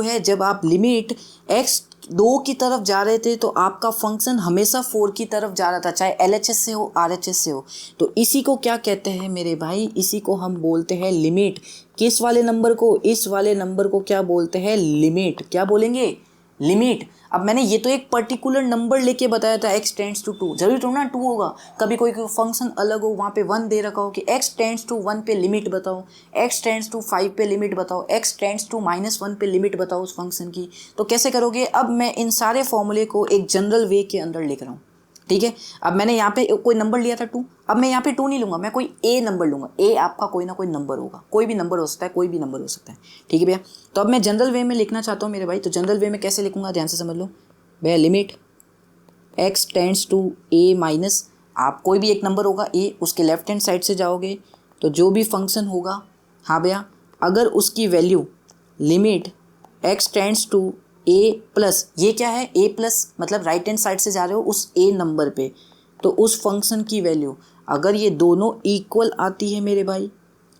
है जब आप लिमिट x 2 की तरफ जा रहे थे तो आपका फंक्शन हमेशा 4 की तरफ जा रहा था, चाहे LHS से हो RHS से हो। तो इसी को क्या कहते हैं मेरे भाई, इसी को हम बोलते हैं लिमिट। किस वाले नंबर को, इस वाले नंबर को क्या बोलते हैं, लिमिट। क्या बोलेंगे, लिमिट। अब मैंने ये तो एक पर्टिकुलर नंबर लेके बताया था x टेंड्स टू 2, जरूरी तो ना 2 होगा, कभी कोई फंक्शन अलग हो वहाँ पे 1 दे रखा हो कि x टेंड्स टू 1 पे लिमिट बताओ, x टेंड्स टू 5 पे लिमिट बताओ, x टेंड्स टू -1 पे लिमिट बताओ उस फंक्शन की। तो कैसे करोगे, अब मैं इन सारे फॉर्मूले को एक जनरल वे के अंदर लिख रहा हूँ, ठीक है। अब मैंने यहाँ पे कोई नंबर लिया था 2, अब मैं यहाँ पे 2 नहीं लूँगा, मैं कोई a नंबर लूँगा। a आपका कोई ना कोई नंबर होगा, कोई भी नंबर हो सकता है, कोई भी नंबर हो सकता है, ठीक है भैया। तो अब मैं जनरल वे में लिखना चाहता हूँ मेरे भाई, तो जनरल वे में कैसे लिखूँगा, ध्यान से समझ लो भैया। Limit x tends to a minus, आप कोई भी एक नंबर होगा a, उसके लेफ्ट हैंड साइड से जाओगे तो जो भी फंक्शन होगा, हाँ भैया, अगर उसकी value limit x tends to a plus, ये क्या है a प्लस, मतलब राइट हैंड साइड से जा रहे हो उस a नंबर पे, तो उस फंक्शन की वैल्यू अगर ये दोनों इक्वल आती है मेरे भाई,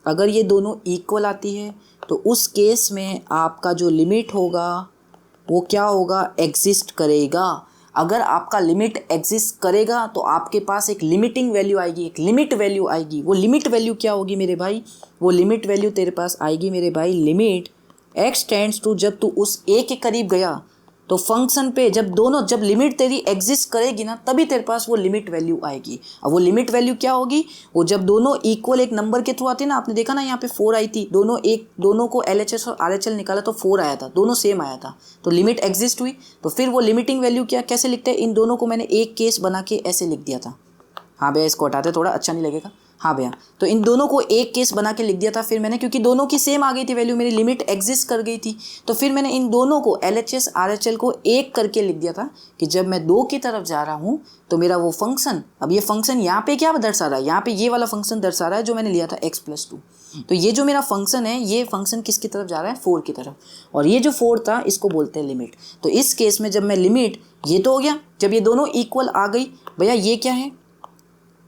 अगर ये दोनों इक्वल आती है तो उस केस में आपका जो लिमिट होगा वो क्या होगा, एग्जिस्ट करेगा। अगर आपका लिमिट एग्जिस्ट करेगा तो आपके पास एक लिमिटिंग वैल्यू आएगी, एक लिमिट वैल्यू आएगी। वो लिमिट वैल्यू क्या होगी मेरे भाई, वो लिमिट वैल्यू तेरे पास आएगी मेरे भाई, लिमिट x टेंड्स टू, जब तू उस a के करीब गया तो फंक्शन पे जब लिमिट तेरी एग्जिस्ट करेगी ना, तभी तेरे पास वो लिमिट वैल्यू आएगी। अब वो लिमिट वैल्यू क्या होगी, वो जब दोनों इक्वल एक नंबर के थ्रू आती है ना, आपने देखा ना यहाँ पे 4 आई थी, दोनों को LHS और RHL निकाला तो 4 आया था, दोनों सेम आया था, तो लिमिट एग्जिस्ट हुई। तो फिर वो लिमिटिंग वैल्यू क्या, कैसे लिखते हैं, इन दोनों को मैंने एक केस बना के ऐसे लिख दिया था। हाँ भैया, इसको हटाते थोड़ा अच्छा नहीं लगेगा। हाँ भैया, तो इन दोनों को एक केस बना के लिख दिया था फिर मैंने, क्योंकि दोनों की सेम आ गई थी वैल्यू, मेरी लिमिट एग्जिस्ट कर गई थी। तो फिर मैंने इन दोनों को LHS RHL को एक करके लिख दिया था कि जब मैं 2 की तरफ जा रहा हूँ तो मेरा वो फंक्शन, अब ये फंक्शन यहाँ पे क्या दर्शा रहा है, यहाँ पे ये वाला फंक्शन दर्शा रहा है जो मैंने लिया था x+2। तो ये जो मेरा फंक्शन है, ये फंक्शन किसकी तरफ जा रहा है, 4 की तरफ, और ये जो 4 था इसको बोलते हैं लिमिट। तो इस केस में जब मैं लिमिट, ये तो हो गया जब ये दोनों इक्वल आ गई, भैया ये क्या है,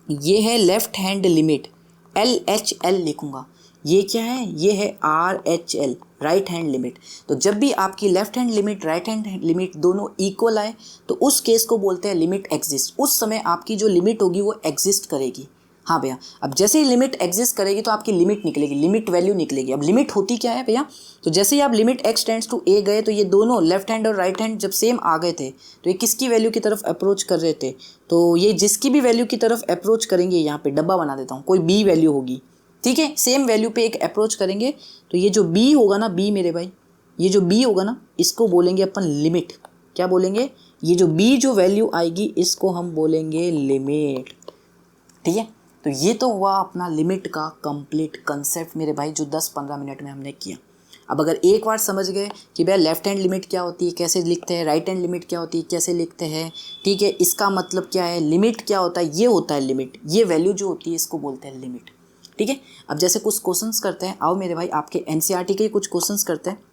ये है लेफ्ट हैंड लिमिट, LHL लिखूंगा। ये क्या है, ये है RHL, राइट हैंड लिमिट। तो जब भी आपकी left hand limit, right hand limit दोनों इक्वल आए तो उस केस को बोलते हैं लिमिट एग्जिस्ट। उस समय आपकी जो लिमिट होगी वो एग्जिस्ट करेगी। हाँ भैया, अब जैसे ही लिमिट एग्जिस्ट करेगी तो आपकी लिमिट निकलेगी, लिमिट वैल्यू निकलेगी। अब लिमिट होती क्या है भैया, तो जैसे ही आप limit x tends to a गए तो ये दोनों लेफ्ट हैंड और राइट हैंड जब सेम आ गए थे तो ये किसकी वैल्यू की तरफ अप्रोच कर रहे थे, तो ये जिसकी भी वैल्यू की तरफ अप्रोच करेंगे, यहाँ पे डब्बा बना देता हूँ, कोई b वैल्यू होगी, ठीक है, सेम वैल्यू पे एक अप्रोच करेंगे तो ये जो b होगा ना, b मेरे भाई, ये जो b होगा ना, इसको बोलेंगे अपन लिमिट। क्या बोलेंगे, ये जो b जो वैल्यू आएगी इसको हम बोलेंगे लिमिट, ठीक है। तो ये तो हुआ अपना लिमिट का कंप्लीट कंसेप्ट मेरे भाई, जो 10-15 मिनट में हमने किया। अब अगर एक बार समझ गए कि भाई लेफ्ट हैंड लिमिट क्या होती है, कैसे लिखते हैं, राइट हैंड लिमिट क्या होती है, कैसे लिखते हैं, ठीक है, इसका मतलब क्या है, लिमिट क्या होता है, ये होता है लिमिट, ये वैल्यू जो होती है इसको बोलते हैं लिमिट, ठीक है। अब जैसे कुछ क्वेश्चंस करते हैं, आओ मेरे भाई आपके NCERT के कुछ क्वेश्चंस करते हैं।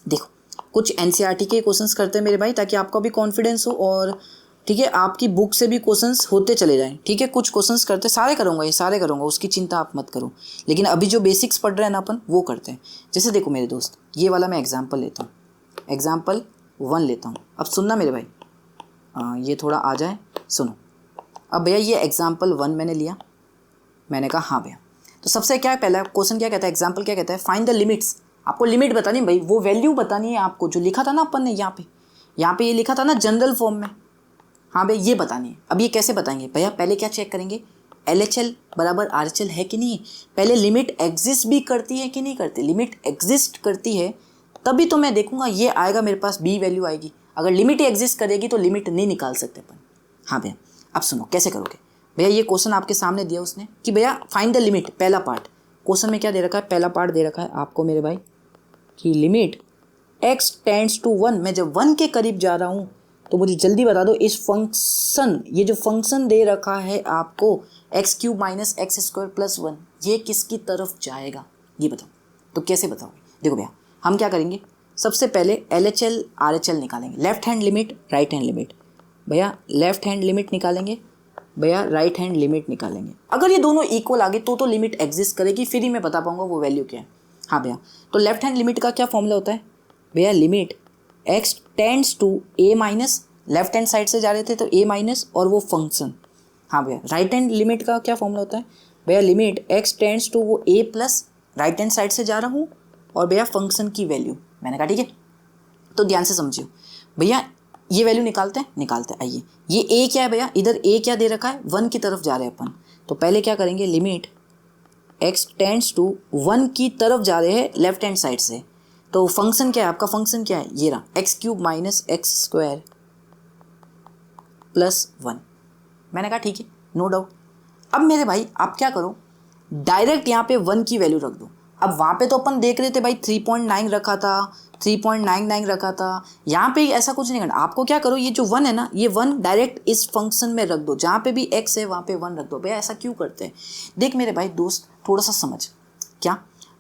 देखो कुछ NCERT के क्वेश्चंस करते हैं मेरे भाई, ताकि आपका भी कॉन्फिडेंस हो और ठीक है आपकी बुक से भी क्वेश्चंस होते चले जाएं, ठीक है। कुछ क्वेश्चंस करते, सारे करूँगा, ये सारे करूँगा, उसकी चिंता आप मत करो, लेकिन अभी जो बेसिक्स पढ़ रहे हैं ना अपन, वो करते हैं। जैसे देखो मेरे दोस्त, ये वाला मैं एग्जाम्पल लेता हूँ, एग्जाम्पल 1 लेता हूँ। अब सुनना मेरे भाई, ये थोड़ा आ जाए, सुनो। अब भैया ये एग्जाम्पल 1 मैंने लिया, मैंने कहा हाँ भैया, तो सबसे क्या है, पहला क्वेश्चन क्या कहता है, एग्जाम्पल क्या कहता है, फाइंड द लिमिट्स। आपको लिमिट बतानी है भाई, वो वैल्यू बतानी है आपको जो लिखा था ना अपन ने, यहाँ पे ये लिखा था ना जनरल फॉर्म में, हाँ भाई ये बतानी है। अब ये कैसे बताएंगे भैया, पहले क्या चेक करेंगे, LHL बराबर RHL है कि नहीं, पहले लिमिट एग्जिस्ट भी करती है कि नहीं करती। लिमिट एग्जिस्ट करती है तभी तो मैं देखूंगा, ये आएगा मेरे पास b वैल्यू आएगी। अगर लिमिट एग्जिस्ट करेगी तो लिमिट नहीं निकाल सकते अपन। हाँ भैया, अब सुनो कैसे करोगे भैया, ये क्वेश्चन आपके सामने दिया उसने कि भैया फाइंड द लिमिट, पहला पार्ट क्वेश्चन में क्या दे रखा है, पहला पार्ट दे रखा है आपको मेरे भाई कि लिमिट x टेंड्स टू 1, मैं जब 1 के करीब जा रहा हूँ तो मुझे जल्दी बता दो इस फंक्शन, ये जो फंक्शन दे रखा है आपको x³ माइनस x² प्लस 1, ये किसकी तरफ जाएगा, ये बताओ। तो कैसे बताओगे, देखो भैया हम क्या करेंगे, सबसे पहले LHL RHL निकालेंगे, left hand limit, right hand limit. भैया लेफ्ट हैंड लिमिट निकालेंगे, भैया राइट हैंड लिमिट निकालेंगे। अगर ये दोनों इक्वल आ गए तो लिमिट एग्जिस्ट करेगी, फिर ही मैं बता पाऊंगा वो वैल्यू क्या है। हाँ भैया, तो लेफ्ट हैंड लिमिट का क्या फॉर्मूला होता है भैया, limit x tends to a minus, left hand side से जा रहे थे तो a माइनस और वो फंक्शन। हाँ भैया, राइट हैंड लिमिट का क्या फॉर्मूला होता है भैया, लिमिट x टेंड्स टू वो a plus, right hand side से जा रहा हूँ और भैया फंक्शन की वैल्यू। मैंने कहा ठीक है, तो ध्यान से समझियो भैया, ये वैल्यू निकालते हैं। आइए, ये a क्या है भैया, इधर a क्या दे रखा है, 1 की तरफ जा रहे हैं अपन। तो पहले क्या करेंगे, लिमिट x टेंड्स टू 1 की तरफ जा रहे हैं लेफ्ट हैंड साइड से। तो फंक्शन क्या है आपका, फंक्शन क्या है, ये रहा x cube minus x square plus 1। मैंने कहा ठीक है, नो डाउट। अब मेरे भाई आप क्या करो, डायरेक्ट यहाँ पे 1 की वैल्यू रख दो। अब वहाँ पे तो अपन देख रहे थे भाई 3.9 रखा था, 3.99 रखा था, यहाँ पे ऐसा कुछ नहीं करना। आपको क्या करो, ये जो 1 है ना, ये 1 डायरेक्ट इस फंक्शन में रख दो, जहाँ पे भी x है वहाँ पे 1 रख दो। भैया ऐसा क्यों करते हैं, देख मेरे भाई दोस्त थोड़ा सा समझ। क्या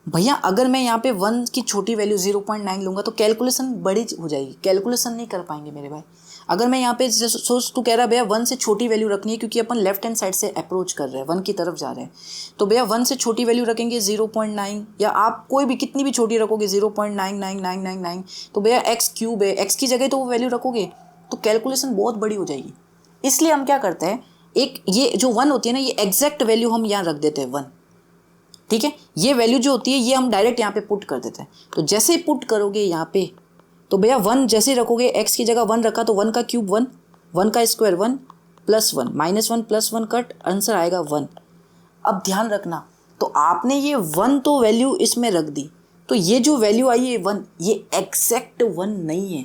भैया, अगर मैं यहाँ पे 1 की छोटी वैल्यू 0.9 लूँगा तो कैलकुलेशन बड़ी हो जाएगी, कैलकुलेशन नहीं कर पाएंगे मेरे भाई। अगर मैं यहाँ पे सोच, तू कह रहा है भैया 1 से छोटी वैल्यू रखनी है क्योंकि अपन लेफ्ट हैंड साइड से अप्रोच कर रहे हैं, 1 की तरफ जा रहे हैं, तो भैया 1 से छोटी वैल्यू रखेंगे 0.9, या आप कोई भी कितनी भी छोटी रखोगे 0.99999, तो भैया एक्स क्यूब है, एक्स की जगह तो वो वैल्यू रखोगे तो कैलकुलेशन बहुत बड़ी हो जाएगी। इसलिए हम क्या करते हैं, एक ये जो 1 होती है ना, ये एग्जैक्ट वैल्यू हम यहाँ रख देते हैं 1, ठीक है। ये वैल्यू जो होती है ये हम डायरेक्ट यहाँ पे पुट कर देते हैं। तो जैसे ही पुट करोगे यहाँ पे, तो भैया 1 जैसे रखोगे, x की जगह 1 रखा तो 1 का क्यूब 1, 1 का square 1 plus 1 minus 1 plus 1 cut, answer आएगा 1। अब ध्यान रखना, तो आपने ये 1 तो वैल्यू इसमें रख दी, तो ये जो वैल्यू आई है 1, ये एग्जैक्ट 1 नहीं है।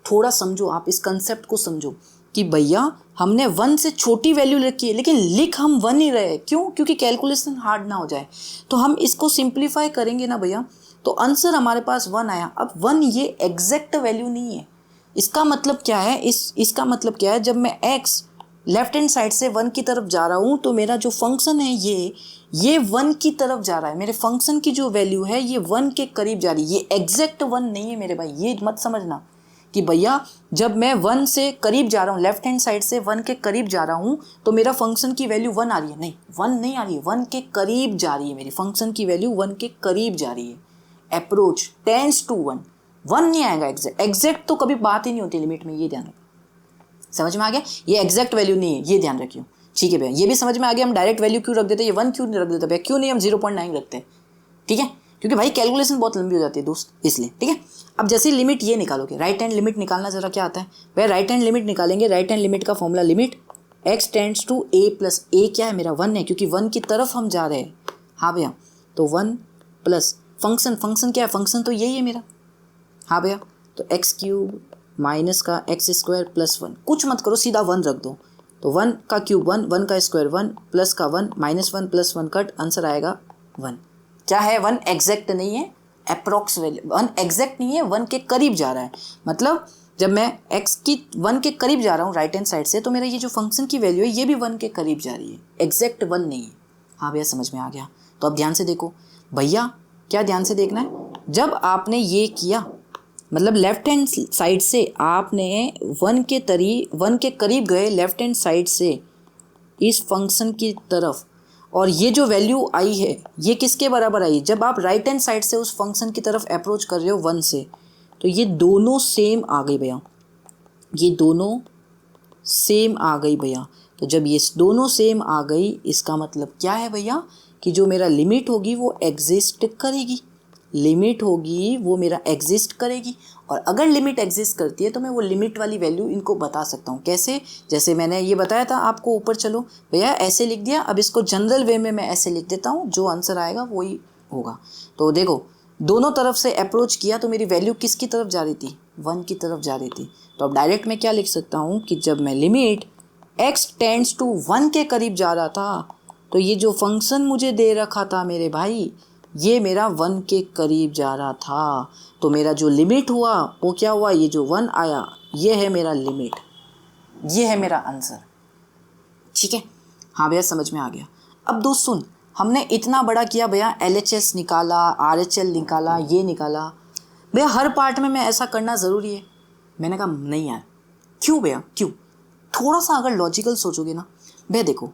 थोड़ा समझो, आप इस कंसेप्ट को समझो कि भैया हमने 1 से छोटी वैल्यू रखी है लेकिन लिख हम 1 ही रहे। क्यों, क्योंकि कैलकुलेशन हार्ड ना हो जाए। तो हम इसको सिंप्लीफाई करेंगे ना भैया, तो आंसर हमारे पास 1 आया। अब 1 ये एग्जैक्ट वैल्यू नहीं है। इसका मतलब क्या है, इसका मतलब क्या है, जब मैं x लेफ्ट हैंड साइड से 1 की तरफ जा रहा हूँ तो मेरा जो फंक्शन है ये 1 की तरफ जा रहा है। मेरे फंक्शन की जो वैल्यू है ये 1 के करीब जा रही है, ये एग्जैक्ट 1 नहीं है मेरे भाई। ये मत समझना कि भैया जब मैं 1 से करीब जा रहा हूँ, लेफ्ट हैंड साइड से 1 के करीब जा रहा हूँ तो मेरा फंक्शन की वैल्यू 1 आ रही है। नहीं, 1 नहीं आ रही है, 1 के करीब जा रही है। मेरी फंक्शन की वैल्यू 1 के करीब जा रही है। अप्रोच टेंड्स टू 1, 1 नहीं आएगा एग्जैक्ट। एग्जैक्ट तो कभी बात ही नहीं होती लिमिट में, ये ध्यान रखो। समझ में आ गया, ये एग्जैक्ट वैल्यू नहीं है, ये ध्यान रखियो। ठीक है भैया, ये भी समझ में आ गया। हम डायरेक्ट वैल्यू क्यों रख देते, ये 1 क्यों नहीं रख देते भैया, क्यों नहीं हम 0.9 रखते, ठीक है, क्योंकि भाई कैलकुलेशन बहुत लंबी हो जाती है दोस्त, इसलिए। ठीक है, अब जैसे लिमिट ये निकालोगे, राइट हैंड लिमिट निकालना जरा क्या आता है भैया, राइट हैंड लिमिट निकालेंगे। राइट हैंड लिमिट का formula, limit x tends to a plus a क्या है मेरा 1 है, क्योंकि 1 की तरफ हम जा रहे हैं। हाँ भैया, तो 1 प्लस फंक्शन क्या है, फंक्शन तो यही है मेरा। हाँ भैया, तो एक्स क्यूब माइनस का एक्स स्क्वायर प्लस 1, कुछ मत करो, सीधा 1 रख दो। तो 1 का क्यूब 1, 1 का स्क्वायर 1 प्लस का 1 माइनस 1 प्लस 1 कट, आंसर आएगा 1। क्या है, 1 एग्जैक्ट नहीं है, अप्रॉक्स वैल्यू। 1 एग्जैक्ट नहीं है, 1 के करीब जा रहा है। मतलब जब मैं x की 1 के करीब जा रहा हूँ राइट हैंड साइड से, तो मेरा ये जो फंक्शन की वैल्यू है ये भी 1 के करीब जा रही है, एग्जैक्ट 1 नहीं है। हाँ भैया, समझ में आ गया। तो अब ध्यान से देखो भैया, क्या ध्यान से देखना है, जब आपने ये किया, मतलब लेफ्ट हैंड साइड से आपने 1 के करीब गए लेफ्ट हैंड साइड से इस फंक्शन की तरफ, और ये जो वैल्यू आई है ये किसके बराबर आई, जब आप राइट हैंड साइड से उस फंक्शन की तरफ अप्रोच कर रहे हो 1 से, तो ये दोनों सेम आ गई भैया, ये दोनों सेम आ गई भैया। तो जब ये दोनों सेम आ गई, इसका मतलब क्या है भैया, कि जो मेरा लिमिट होगी वो एग्जिस्ट करेगी, लिमिट होगी वो मेरा एग्जिस्ट करेगी। और अगर लिमिट एग्जिस्ट करती है तो मैं वो लिमिट वाली वैल्यू इनको बता सकता हूँ। कैसे, जैसे मैंने ये बताया था आपको ऊपर, चलो भैया ऐसे लिख दिया, अब इसको जनरल वे में मैं ऐसे लिख देता हूँ, जो आंसर आएगा वही होगा। तो देखो, दोनों तरफ से अप्रोच किया तो मेरी वैल्यू किसकी तरफ जा रही थी, 1 की तरफ जा रही थी। तो अब डायरेक्ट मैं क्या लिख सकता हूँ कि जब मैं लिमिट x टेंड्स टू 1 के करीब जा रहा था, तो ये जो फंक्शन मुझे दे रखा था मेरे भाई, ये मेरा 1 के करीब जा रहा था। तो मेरा जो लिमिट हुआ वो क्या हुआ, ये जो 1 आया ये है मेरा लिमिट, ये है मेरा आंसर। ठीक है, हाँ भैया समझ में आ गया। अब दोस्त सुन, हमने इतना बड़ा किया भैया, LHS निकाला, RHL निकाला, ये निकाला भैया, हर पार्ट में मैं ऐसा करना ज़रूरी है। मैंने कहा नहीं यार, क्यों भैया क्यों, थोड़ा सा अगर लॉजिकल सोचोगे ना भैया। देखो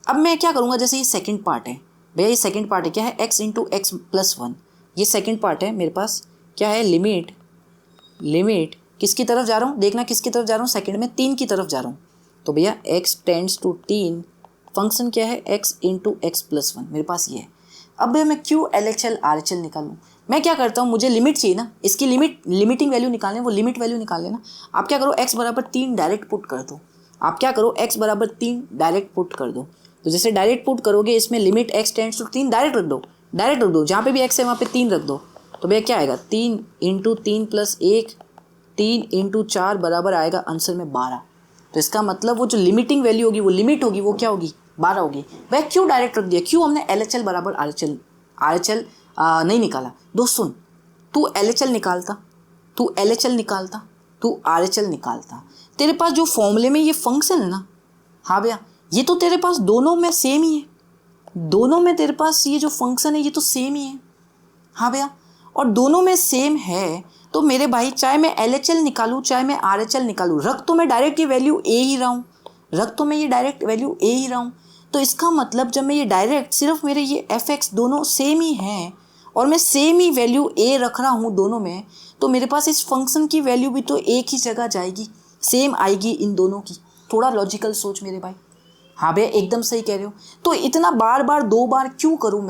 अब मैं क्या करूँगा, जैसे ये सेकंड पार्ट है भैया, ये सेकंड पार्ट है, क्या है, x इंटू एक्स प्लस 1, ये सेकंड पार्ट है मेरे पास, क्या है, लिमिट किसकी तरफ जा रहा हूँ, देखना किसकी तरफ जा रहा हूँ, सेकंड में 3 की तरफ जा रहा हूँ। तो भैया x टेंड्स टू 3, फंक्शन क्या है, x इंटू एक्स प्लस 1, मेरे पास ये है। अब भैया मैं क्यों LHL RHL निकालूँ, मैं क्या करता हूँ, मुझे लिमिट चाहिए ना, इसकी लिमिटिंग वैल्यू निकालने, वो लिमिट वैल्यू निकाल लेना। आप क्या करो, x बराबर 3 डायरेक्ट पुट कर दो। आप क्या करो, x बराबर 3 डायरेक्ट पुट कर दो। तो जैसे डायरेक्ट पुट करोगे इसमें limit x tends to 3 direct रख दो, जहाँ पे भी x है वहाँ पे 3 रख दो। तो भैया क्या आएगा, 3 इंटू 3 प्लस 1, 3 इंटू 4 बराबर आएगा आंसर में 12। तो इसका मतलब वो जो लिमिटिंग वैल्यू होगी, वो लिमिट होगी, वो क्या होगी, 12 होगी। वह क्यों डायरेक्ट रख दिया, क्यों हमने LHL बराबर RHL नहीं निकाला। दोस्त सुन, तू LHL निकालता, तू RHL निकालता, तेरे पास जो फॉर्मूले में ये फंक्शन है ना, हाँ भैया ये तो तेरे पास दोनों में सेम ही है, दोनों में तेरे पास ये जो फंक्शन है ये तो सेम ही है। हाँ भैया, और दोनों में सेम है तो मेरे भाई चाहे मैं LHL निकालूँ चाहे मैं RHL निकालूँ, रख तो मैं डायरेक्ट ये वैल्यू ए ही रहा हूँ, तो इसका मतलब जब मैं ये डायरेक्ट सिर्फ मेरे ये fx दोनों सेम ही हैं और मैं सेम ही वैल्यू ए रख रहा हूँ दोनों में, तो मेरे पास इस फंक्शन की वैल्यू भी तो एक ही जगह जाएगी, सेम आएगी इन दोनों की। थोड़ा लॉजिकल सोच मेरे भाई। हाँ भैया एकदम सही कह रहे हो। तो इतना बार बार 2 बार क्यों करूँ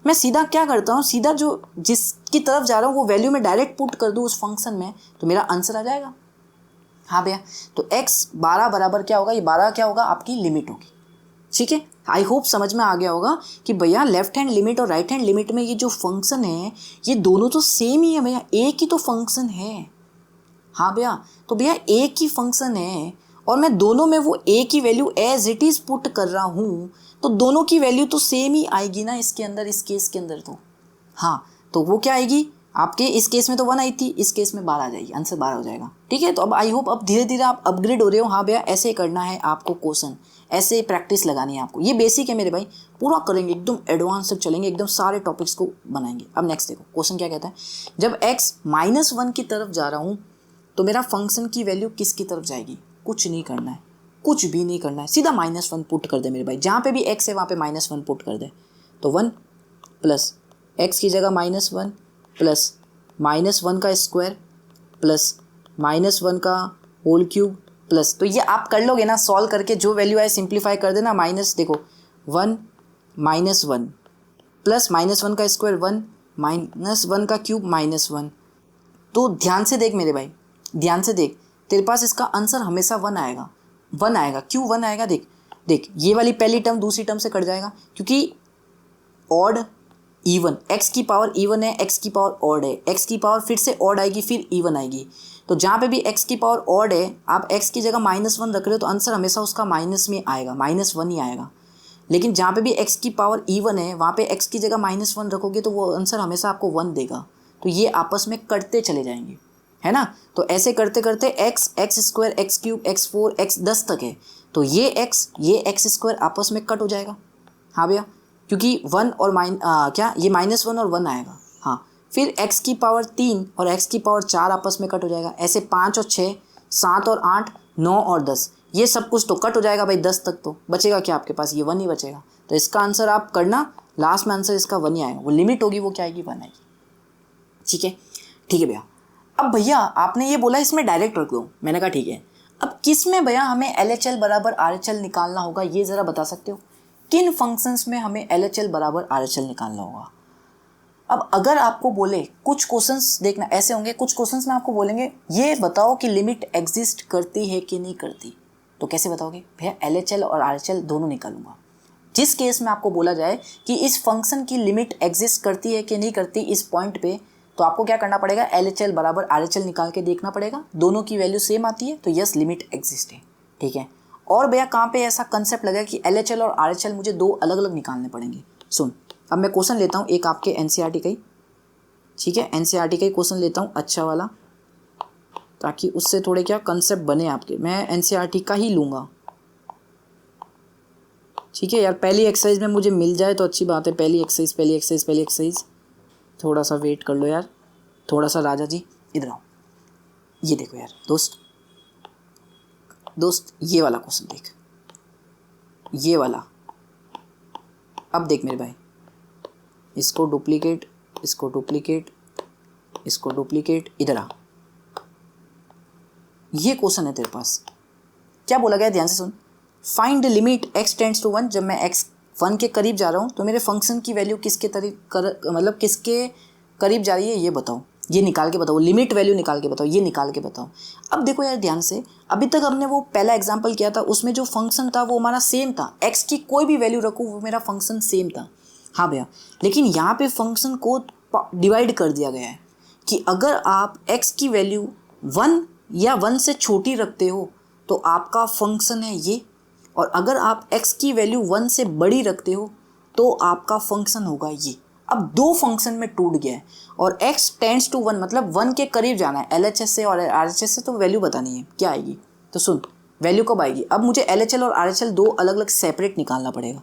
मैं सीधा क्या करता हूँ, सीधा जो जिसकी तरफ जा रहा हूँ वो वैल्यू में डायरेक्ट पुट कर दूँ उस फंक्शन में, तो मेरा आंसर आ जाएगा। हाँ भैया, तो x 12 बराबर क्या होगा, ये 12 क्या होगा, आपकी लिमिट होगी। ठीक है, आई होप समझ में आ गया होगा कि भैया लेफ्ट हैंड लिमिट और राइट हैंड लिमिट में ये जो फंक्शन है ये दोनों तो सेम ही है भैया, एक ही तो फंक्शन है। हाँ भैया, तो भैया एक ही फंक्शन है और मैं दोनों में वो एक ही value as it is put कर रहा हूँ, तो दोनों की वैल्यू तो सेम ही आएगी ना इसके अंदर, इस केस के अंदर तो। हाँ, तो वो क्या आएगी आपके, इस केस में तो 1 आई थी, इस केस में 12 आ जाएगी, आंसर 12 हो जाएगा। ठीक है, तो अब आई होप अब धीरे धीरे आप अपग्रेड हो रहे हो। हाँ भैया, ऐसे करना है आपको क्वेश्चन, ऐसे प्रैक्टिस लगानी है आपको। ये बेसिक है मेरे भाई, पूरा करेंगे एकदम एडवांस तक चलेंगे, एकदम सारे टॉपिक्स को बनाएंगे। अब नेक्स्ट देखो क्वेश्चन क्या कहता है, जब x -1 की तरफ जा रहा हूँ तो मेरा फंक्शन की वैल्यू किसकी तरफ जाएगी, कुछ नहीं करना है, कुछ भी नहीं करना है, सीधा -1 पुट कर दे मेरे भाई, जहाँ पे भी x है वहाँ पे -1 पुट कर दे। तो 1 प्लस x की जगह -1 प्लस -1 का स्क्वायर प्लस -1 का होल क्यूब प्लस, तो ये आप कर लोगे ना सॉल्व करके, जो वैल्यू आए सिंप्लीफाई कर देना, माइनस देखो 1 -1 प्लस -1 का स्क्वायर 1 -1 का क्यूब -1। तो ध्यान से देख मेरे भाई, ध्यान से देख, तेरे पास इसका आंसर हमेशा 1 आएगा, 1 आएगा। क्यों 1 आएगा, देख देख, ये वाली पहली टर्म दूसरी टर्म से कट जाएगा, क्योंकि ऑड इवन, x की पावर इवन है, x की पावर ऑड है, x की पावर फिर से ऑड आएगी फिर इवन आएगी। तो जहाँ पे भी x की पावर ऑड है, आप x की जगह -1 रख रहे हो तो आंसर हमेशा उसका माइनस में आएगा, -1 ही आएगा। लेकिन जहाँ पे भी x की पावर इवन है, वहाँ पे x की जगह -1 रखोगे तो वो आंसर हमेशा आपको 1 देगा। तो ये आपस में कटते चले जाएंगे, है ना। तो ऐसे करते करते x square, x cube, x4, x 10 तक है, तो ये x स्क्वायर आपस में कट हो जाएगा। हाँ भैया, क्योंकि 1 और क्या ये -1 और 1 आएगा। हाँ, फिर x की पावर 3 और x की पावर 4 आपस में कट हो जाएगा। ऐसे 5 और 6, 7 और 8, 9 और 10, ये सब कुछ तो कट हो जाएगा भाई, 10 तक तो बचेगा क्या आपके पास, ये 1 ही बचेगा। तो इसका आंसर आप करना, लास्ट में आंसर इसका 1 ही आएगा, वो लिमिट होगी वो क्या आएगी, 1 आएगी। ठीक है भैया। अब भैया आपने ये बोला इसमें डायरेक्ट रख दो, मैंने कहा ठीक है। अब किस में भैया हमें LHL बराबर RHL निकालना होगा, ये ज़रा बता सकते हो, किन फंक्शंस में हमें LHL बराबर RHL निकालना होगा। अब अगर आपको बोले कुछ क्वेश्चंस देखना ऐसे होंगे, कुछ क्वेश्चंस में आपको बोलेंगे ये बताओ कि लिमिट एग्जिस्ट करती है कि नहीं करती, तो कैसे बताओगे भैया, LHL और RHL दोनों निकालूंगा। जिस केस में आपको बोला जाए कि इस फंक्शन की लिमिट एग्जिस्ट करती है कि नहीं करती इस पॉइंट पे, तो आपको क्या करना पड़ेगा, LHL बराबर RHL निकाल के देखना पड़ेगा, दोनों की वैल्यू सेम आती है तो यस लिमिट एग्जिस्ट है। ठीक है, और भैया कहाँ पे ऐसा कंसेप्ट लगा कि LHL और RHL मुझे 2 अलग अलग निकालने पड़ेंगे। सुन, अब मैं क्वेश्चन लेता हूँ एक आपके NCERT का ही, ठीक है, NCERT का ही क्वेश्चन लेता हूँ अच्छा वाला, ताकि उससे थोड़े क्या कंसेप्ट बने आपके। मैं NCERT का ही लूँगा, ठीक है यार। पहली एक्सरसाइज में मुझे मिल जाए तो अच्छी बात है, पहली एक्सरसाइज। थोड़ा सा वेट कर लो यार, थोड़ा सा राजा जी इधर आओ। ये देखो यार दोस्त ये वाला क्वेश्चन देख, ये वाला। अब देख मेरे भाई, इसको डुप्लीकेट इसको डुप्लीकेट, इसको डुप्लीकेट, इधर आ। ये क्वेश्चन है तेरे पास, क्या बोला गया ध्यान से सुन। Find the limit x tends to 1, जब मैं x 1 के करीब जा रहा हूँ तो मेरे फंक्शन की वैल्यू किसके मतलब किसके करीब जा रही है ये बताओ, ये निकाल के बताओ, लिमिट वैल्यू निकाल के बताओ, ये निकाल के बताओ। अब देखो यार ध्यान से, अभी तक हमने वो पहला एग्जांपल किया था, उसमें जो फंक्शन था वो हमारा सेम था, x की कोई भी वैल्यू रखो वो मेरा फंक्शन सेम था। हाँ भैया, लेकिन यहाँ पे फंक्शन को डिवाइड कर दिया गया है कि अगर आप x की वैल्यू 1 या 1 से छोटी रखते हो तो आपका फंक्शन है ये, और अगर आप x की वैल्यू 1 से बड़ी रखते हो तो आपका फंक्शन होगा ये। अब दो फंक्शन में टूट गया है, और x टेंड्स टू 1 मतलब 1 के करीब जाना है, LHS से और RHS से, तो वैल्यू बतानी है क्या आएगी। तो सुन, वैल्यू कब आएगी, अब मुझे LHL और RHL दो अलग अलग सेपरेट निकालना पड़ेगा,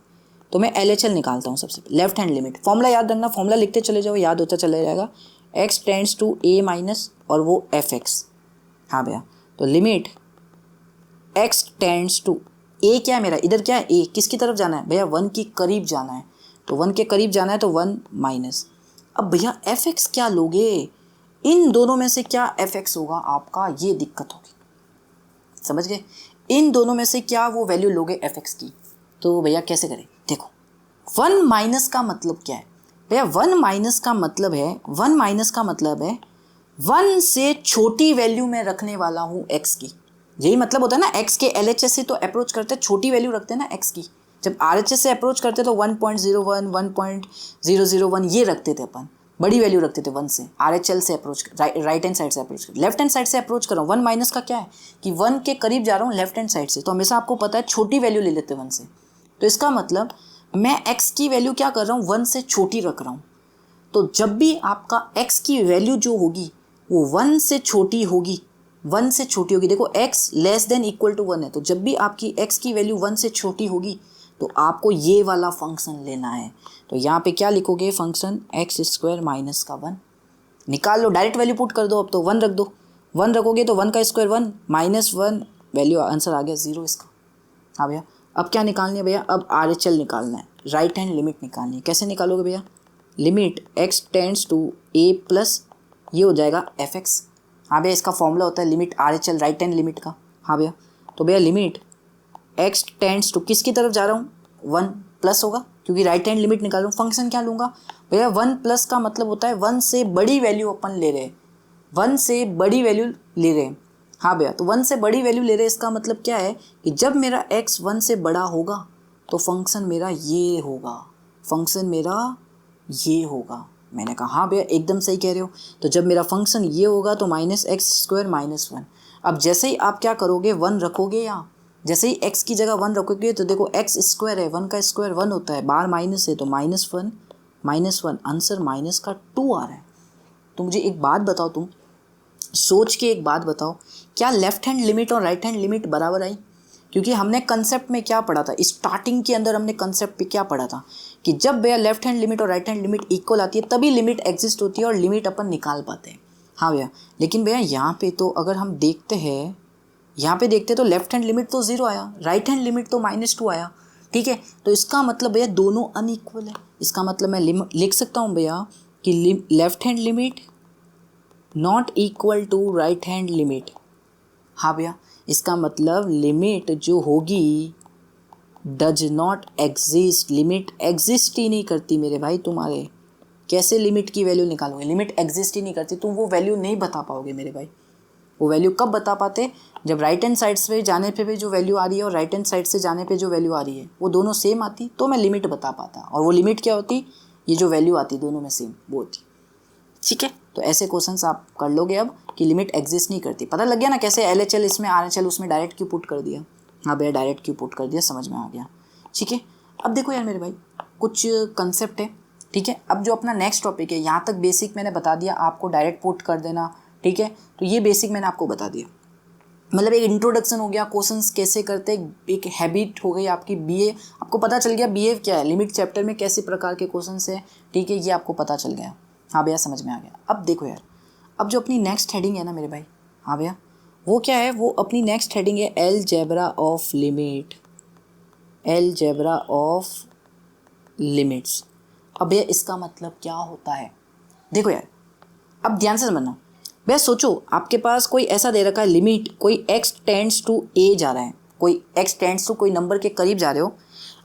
तो मैं LHL निकालता हूँ सबसे लेफ्ट हैंड लिमिट। फॉर्मूला याद रखना, फॉर्मूला लिखते चले जाओ, याद होता चले जाएगा। x tends to a minus और वो fx। हाँ भैया, तो limit x tends to a, क्या है मेरा इधर, क्या है a, किसकी तरफ जाना है भैया, 1 के करीब जाना है, तो 1 के करीब जाना है तो 1 माइनस। अब भैया fx क्या लोगे, इन दोनों में से क्या fx होगा आपका, ये दिक्कत होगी, समझ गए। इन दोनों में से क्या वो वैल्यू लोगे fx की, तो भैया कैसे करें, देखो 1 माइनस का मतलब क्या है भैया, 1 माइनस का मतलब है, 1 माइनस का मतलब है 1 से छोटी वैल्यू में रखने वाला हूँ x की, यही मतलब होता है ना। x के LHS से तो अप्रोच करते हैं, छोटी वैल्यू रखते हैं ना x की, जब RHS से अप्रोच करते तो 1.01 1.001 ये रखते थे अपन, बड़ी वैल्यू रखते थे 1 से। RHL से अप्रोच, राइट हैंड साइड से अप्रोच कर, लेफ्ट हैंड साइड से अप्रोच कर रहा हूँ। 1 माइनस का क्या है कि 1 के करीब जा रहा हूँ लेफ्ट हैंड साइड से, तो हमेशा आपको पता है छोटी वैल्यू ले लेते हैं 1 से, तो इसका मतलब मैं x की वैल्यू क्या कर रहा हूँ, 1 से छोटी रख रहा हूँ। तो जब भी आपका x की वैल्यू जो होगी वो 1 से छोटी होगी, 1 से छोटी होगी, देखो x less than equal to 1 है, तो जब भी आपकी x की वैल्यू 1 से छोटी होगी तो आपको ये वाला फंक्शन लेना है। तो यहाँ पे क्या लिखोगे, फंक्शन एक्स स्क्वायर माइनस का 1 निकाल लो, डायरेक्ट वैल्यू पुट कर दो, अब तो 1 रख दो, 1 रखोगे तो 1 का स्क्वायर 1 माइनस 1, वैल्यू आंसर आ गया 0 इसका। हाँ भैया, अब क्या निकालनी है भैया, अब RHL निकालना है, राइट हैंड लिमिट निकालनी है। कैसे निकालोगे भैया, limit x tends to a plus ये हो जाएगा fx। हाँ भैया, इसका फॉर्मूला होता है limit RHL, right hand limit का। हाँ भैया, तो भैया लिमिट x टेंड्स टू किसकी तरफ जा रहा हूँ, 1 प्लस होगा, क्योंकि राइट हैंड लिमिट निकाल रहा हूँ। फंक्शन क्या लूँगा भैया, 1 प्लस का मतलब होता है 1 से बड़ी वैल्यू अपन ले रहे हैं, 1 से बड़ी वैल्यू ले रहे हैं। हाँ भैया, तो 1 से बड़ी वैल्यू ले रहे हैं, इसका मतलब क्या है कि जब मेरा x 1 से बड़ा होगा तो फंक्शन मेरा ये होगा, फंक्शन मेरा ये होगा। मैंने कहा हाँ भैया एकदम सही कह रहे हो, तो जब मेरा फंक्शन ये होगा तो माइनस एक्स स्क्वायर माइनस 1। अब जैसे ही आप क्या करोगे, 1 रखोगे, या जैसे ही x की जगह 1 रखोगे तो देखो x स्क्वायर है, 1 का स्क्वायर 1 होता है, बाहर माइनस है तो -1 आंसर माइनस का 2 आ रहा है। तो मुझे एक बात बताओ, तुम सोच के एक बात बताओ, क्या लेफ्ट हैंड लिमिट और राइट हैंड लिमिट बराबर आई? क्योंकि हमने कंसेप्ट में क्या पढ़ा था, स्टार्टिंग के अंदर हमने कंसेप्ट पे क्या पढ़ा था कि जब भैया लेफ्ट हैंड लिमिट और राइट हैंड लिमिट इक्वल आती है तभी लिमिट एग्जिस्ट होती है और लिमिट अपन निकाल पाते हैं। हाँ भैया, लेकिन भैया यहाँ पे तो अगर हम देखते हैं, यहाँ पे देखते तो लेफ्ट हैंड लिमिट तो 0 आया, राइट हैंड लिमिट तो -2 आया, ठीक है। तो इसका मतलब भैया दोनों अनइक्वल है। इसका मतलब मैं लिख सकता हूँ भैया कि left hand limit not equal to right hand limit. हाँ भैया, इसका मतलब लिमिट जो होगी does not exist, limit exist ही नहीं करती मेरे भाई तुम्हारे। कैसे लिमिट की वैल्यू निकालोगे, लिमिट एग्जिस्ट ही नहीं करती, तुम वो वैल्यू नहीं बता पाओगे मेरे भाई। वो वैल्यू कब बता पाते, जब राइट हैंड साइड से जाने पे भी जो वैल्यू आ रही है और राइट हैंड साइड से जाने पे जो वैल्यू आ रही है वो दोनों सेम आती तो मैं लिमिट बता पाता। और वो लिमिट क्या होती, ये जो वैल्यू आती दोनों में सेम वो होती, ठीक है। तो ऐसे क्वेश्चंस आप कर लोगे अब कि लिमिट एग्जिस्ट नहीं करती। पता लग गया ना कैसे LHL इसमें RHL उसमें डायरेक्ट क्यों पुट कर दिया। हाँ भैया, डायरेक्ट क्यों पुट कर दिया, समझ में आ गया, ठीक है। अब देखो यार मेरे भाई, कुछ कंसेप्ट है, ठीक है। अब जो अपना नेक्स्ट टॉपिक है, यहाँ तक बेसिक मैंने बता दिया, आपको डायरेक्ट पुट कर देना, ठीक है। तो ये बेसिक मैंने आपको बता दिया, मतलब एक इंट्रोडक्शन हो गया, क्वेश्चंस कैसे करते, एक हैबिट हो गई आपकी, BA आपको पता चल गया BA क्या है, लिमिट चैप्टर में कैसे प्रकार के क्वेश्चंस है, ठीक है, ये आपको पता चल गया। हाँ भैया, समझ में आ गया। अब देखो यार, अब जो अपनी नेक्स्ट हेडिंग है ना मेरे भाई, हाँ भैया, वो क्या है, वो अपनी नेक्स्ट हेडिंग है algebra of limit, algebra of limits. अब भैया इसका मतलब क्या होता है, देखो यार, अब ध्यान से समझना भैया, सोचो आपके पास कोई ऐसा दे रखा है लिमिट, कोई x टेंड्स टू a जा रहा है, कोई x टेंड्स टू कोई नंबर के करीब जा रहे हो,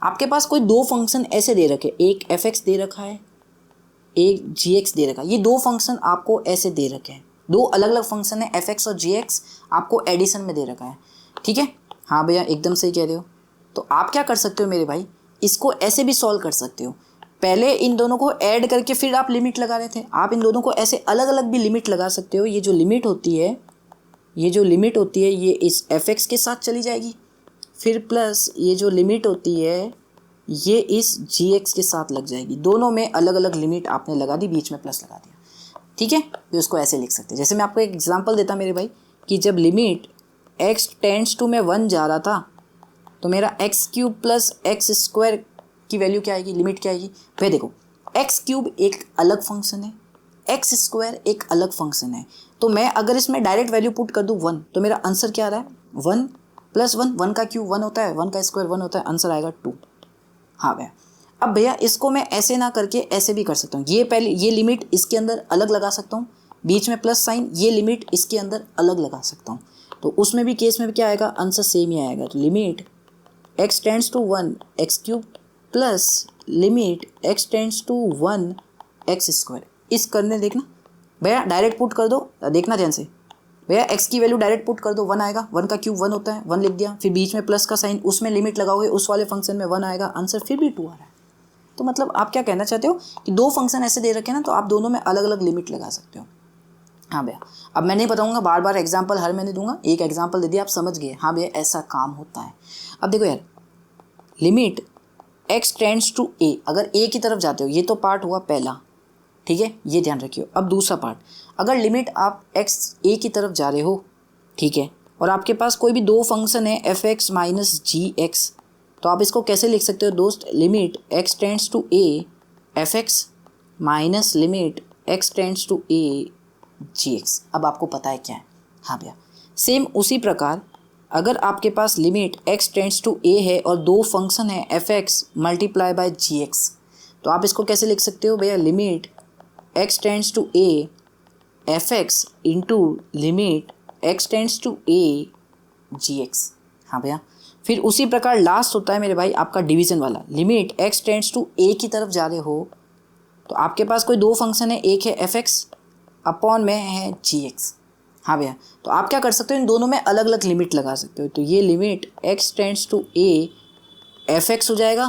आपके पास कोई दो फंक्शन ऐसे दे रखे, एक fx दे रखा है, एक gx दे रखा है। ये दो फंक्शन आपको ऐसे दे रखे हैं, दो अलग अलग फंक्शन है fx और gx, आपको एडिशन में दे रखा है, ठीक है। हाँ भैया एकदम सही कह रहे हो। तो आप क्या कर सकते हो मेरे भाई, इसको ऐसे भी सॉल्व कर सकते हो। पहले इन दोनों को ऐड करके फिर आप लिमिट लगा रहे थे, आप इन दोनों को ऐसे अलग अलग भी लिमिट लगा सकते हो। ये जो लिमिट होती है, ये इस fx के साथ चली जाएगी, फिर प्लस ये जो लिमिट होती है ये इस gx के साथ लग जाएगी। दोनों में अलग अलग लिमिट आपने लगा दी, बीच में प्लस लगा दिया, ठीक है। तो इसको ऐसे लिख सकते हैं। जैसे मैं आपको एक एग्जांपल देता मेरे भाई, कि जब लिमिट x टेंड्स टू में 1 जा रहा था, तो मेरा x cube plus x square की वैल्यू क्या आएगी, लिमिट क्या आएगी। फिर देखो, एक्स क्यूब एक अलग फंक्शन है, एक्स स्क्वायर एक अलग फंक्शन है। तो मैं अगर इसमें डायरेक्ट वैल्यू पुट कर दूँ 1, तो मेरा आंसर क्या आ रहा है, 1 प्लस 1, 1 का क्यूब 1 होता है, 1 का स्क्वायर 1 होता है, आंसर आएगा 2। हाँ भैया, अब भैया इसको मैं ऐसे ना करके ऐसे भी कर सकता हूँ। ये पहले ये लिमिट इसके अंदर अलग लगा सकता हूँ, बीच में प्लस साइन, ये लिमिट इसके अंदर अलग लगा सकता हूँ। तो उसमें भी केस में भी क्या आएगा, आंसर सेम ही आएगा। तो limit x tends to 1 x cube plus limit x tends to 1 x square. इस करने देखना भैया, डायरेक्ट पुट कर दो, देखना ध्यान से भैया, x की वैल्यू डायरेक्ट पुट कर दो, 1 आएगा, 1 का क्यूब 1 होता है, 1 लिख दिया, फिर बीच में प्लस का साइन, उसमें लिमिट लगाओगे, उस वाले फंक्शन में 1 आएगा, आंसर फिर भी 2 आ रहा है। तो मतलब आप क्या कहना चाहते हो कि दो फंक्शन ऐसे दे रखे ना, तो आप दोनों में अलग अलग लिमिट लगा सकते हो। हाँ भैया, अब मैं नहीं बताऊंगा, बार बार एग्जाम्पल हर महीने दूंगा, एक एग्जाम्पल दे दिया, आप समझ गए। हाँ भैया ऐसा काम होता है। अब देखो यार, limit x tends to a, अगर a की तरफ जाते हो, ये तो पार्ट हुआ पहला, ठीक है, ये ध्यान रखियो। अब दूसरा पार्ट, अगर लिमिट आप x a की तरफ जा रहे हो, ठीक है, और आपके पास कोई भी दो फंक्शन है fx माइनस gx, तो आप इसको कैसे लिख सकते हो दोस्त, limit x tends to a fx minus limit x tends to a gx। अब आपको पता है क्या है। हाँ भैया, सेम उसी प्रकार अगर आपके पास limit x tends to a है और दो फंक्शन है fx मल्टीप्लाई बाय gx, तो आप इसको कैसे लिख सकते हो भैया, limit x tends to a fx into limit x tends to a gx। हाँ भैया, फिर उसी प्रकार लास्ट होता है मेरे भाई आपका डिवीजन वाला, limit x tends to a की तरफ जा रहे हो, तो आपके पास कोई दो फंक्शन है, एक है fx अपॉन में है gx। हाँ भैया, तो आप क्या कर सकते हो, इन दोनों में अलग अलग लिमिट लगा सकते हो। तो ये limit x tends to a fx हो जाएगा,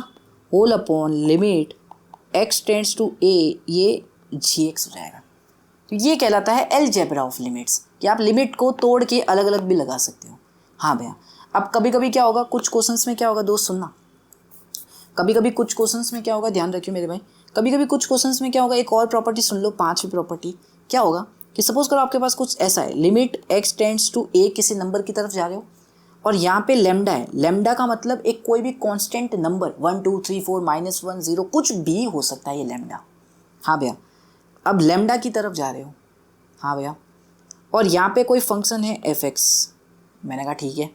whole upon limit x tends to a ये gx हो जाएगा। तो ये कहलाता है अलजेब्रा ऑफ लिमिट्स, कि आप लिमिट को तोड़ के अलग अलग भी लगा सकते हो। हाँ भैया, अब कभी कभी क्या होगा, कुछ क्वेश्चंस में क्या होगा दोस्त, सुनना, कभी कभी कुछ क्वेश्चंस में क्या होगा, ध्यान रखियो मेरे भाई, कभी कभी कुछ क्वेश्चंस में क्या होगा, एक और प्रॉपर्टी सुन लो, 5वीं प्रॉपर्टी क्या होगा कि सपोज करो आपके पास कुछ ऐसा है, limit x tends to a किसी नंबर की तरफ जा रहे हो, और यहाँ पे लेमडा है। लेमडा का मतलब एक कोई भी कांस्टेंट नंबर 1 2 3 4 -1 0 कुछ भी हो सकता है ये लेमडा। हाँ भैया, अब लेमडा की तरफ जा रहे हो, हाँ भैया, और यहाँ पे कोई फंक्शन है fx। मैंने कहा ठीक है,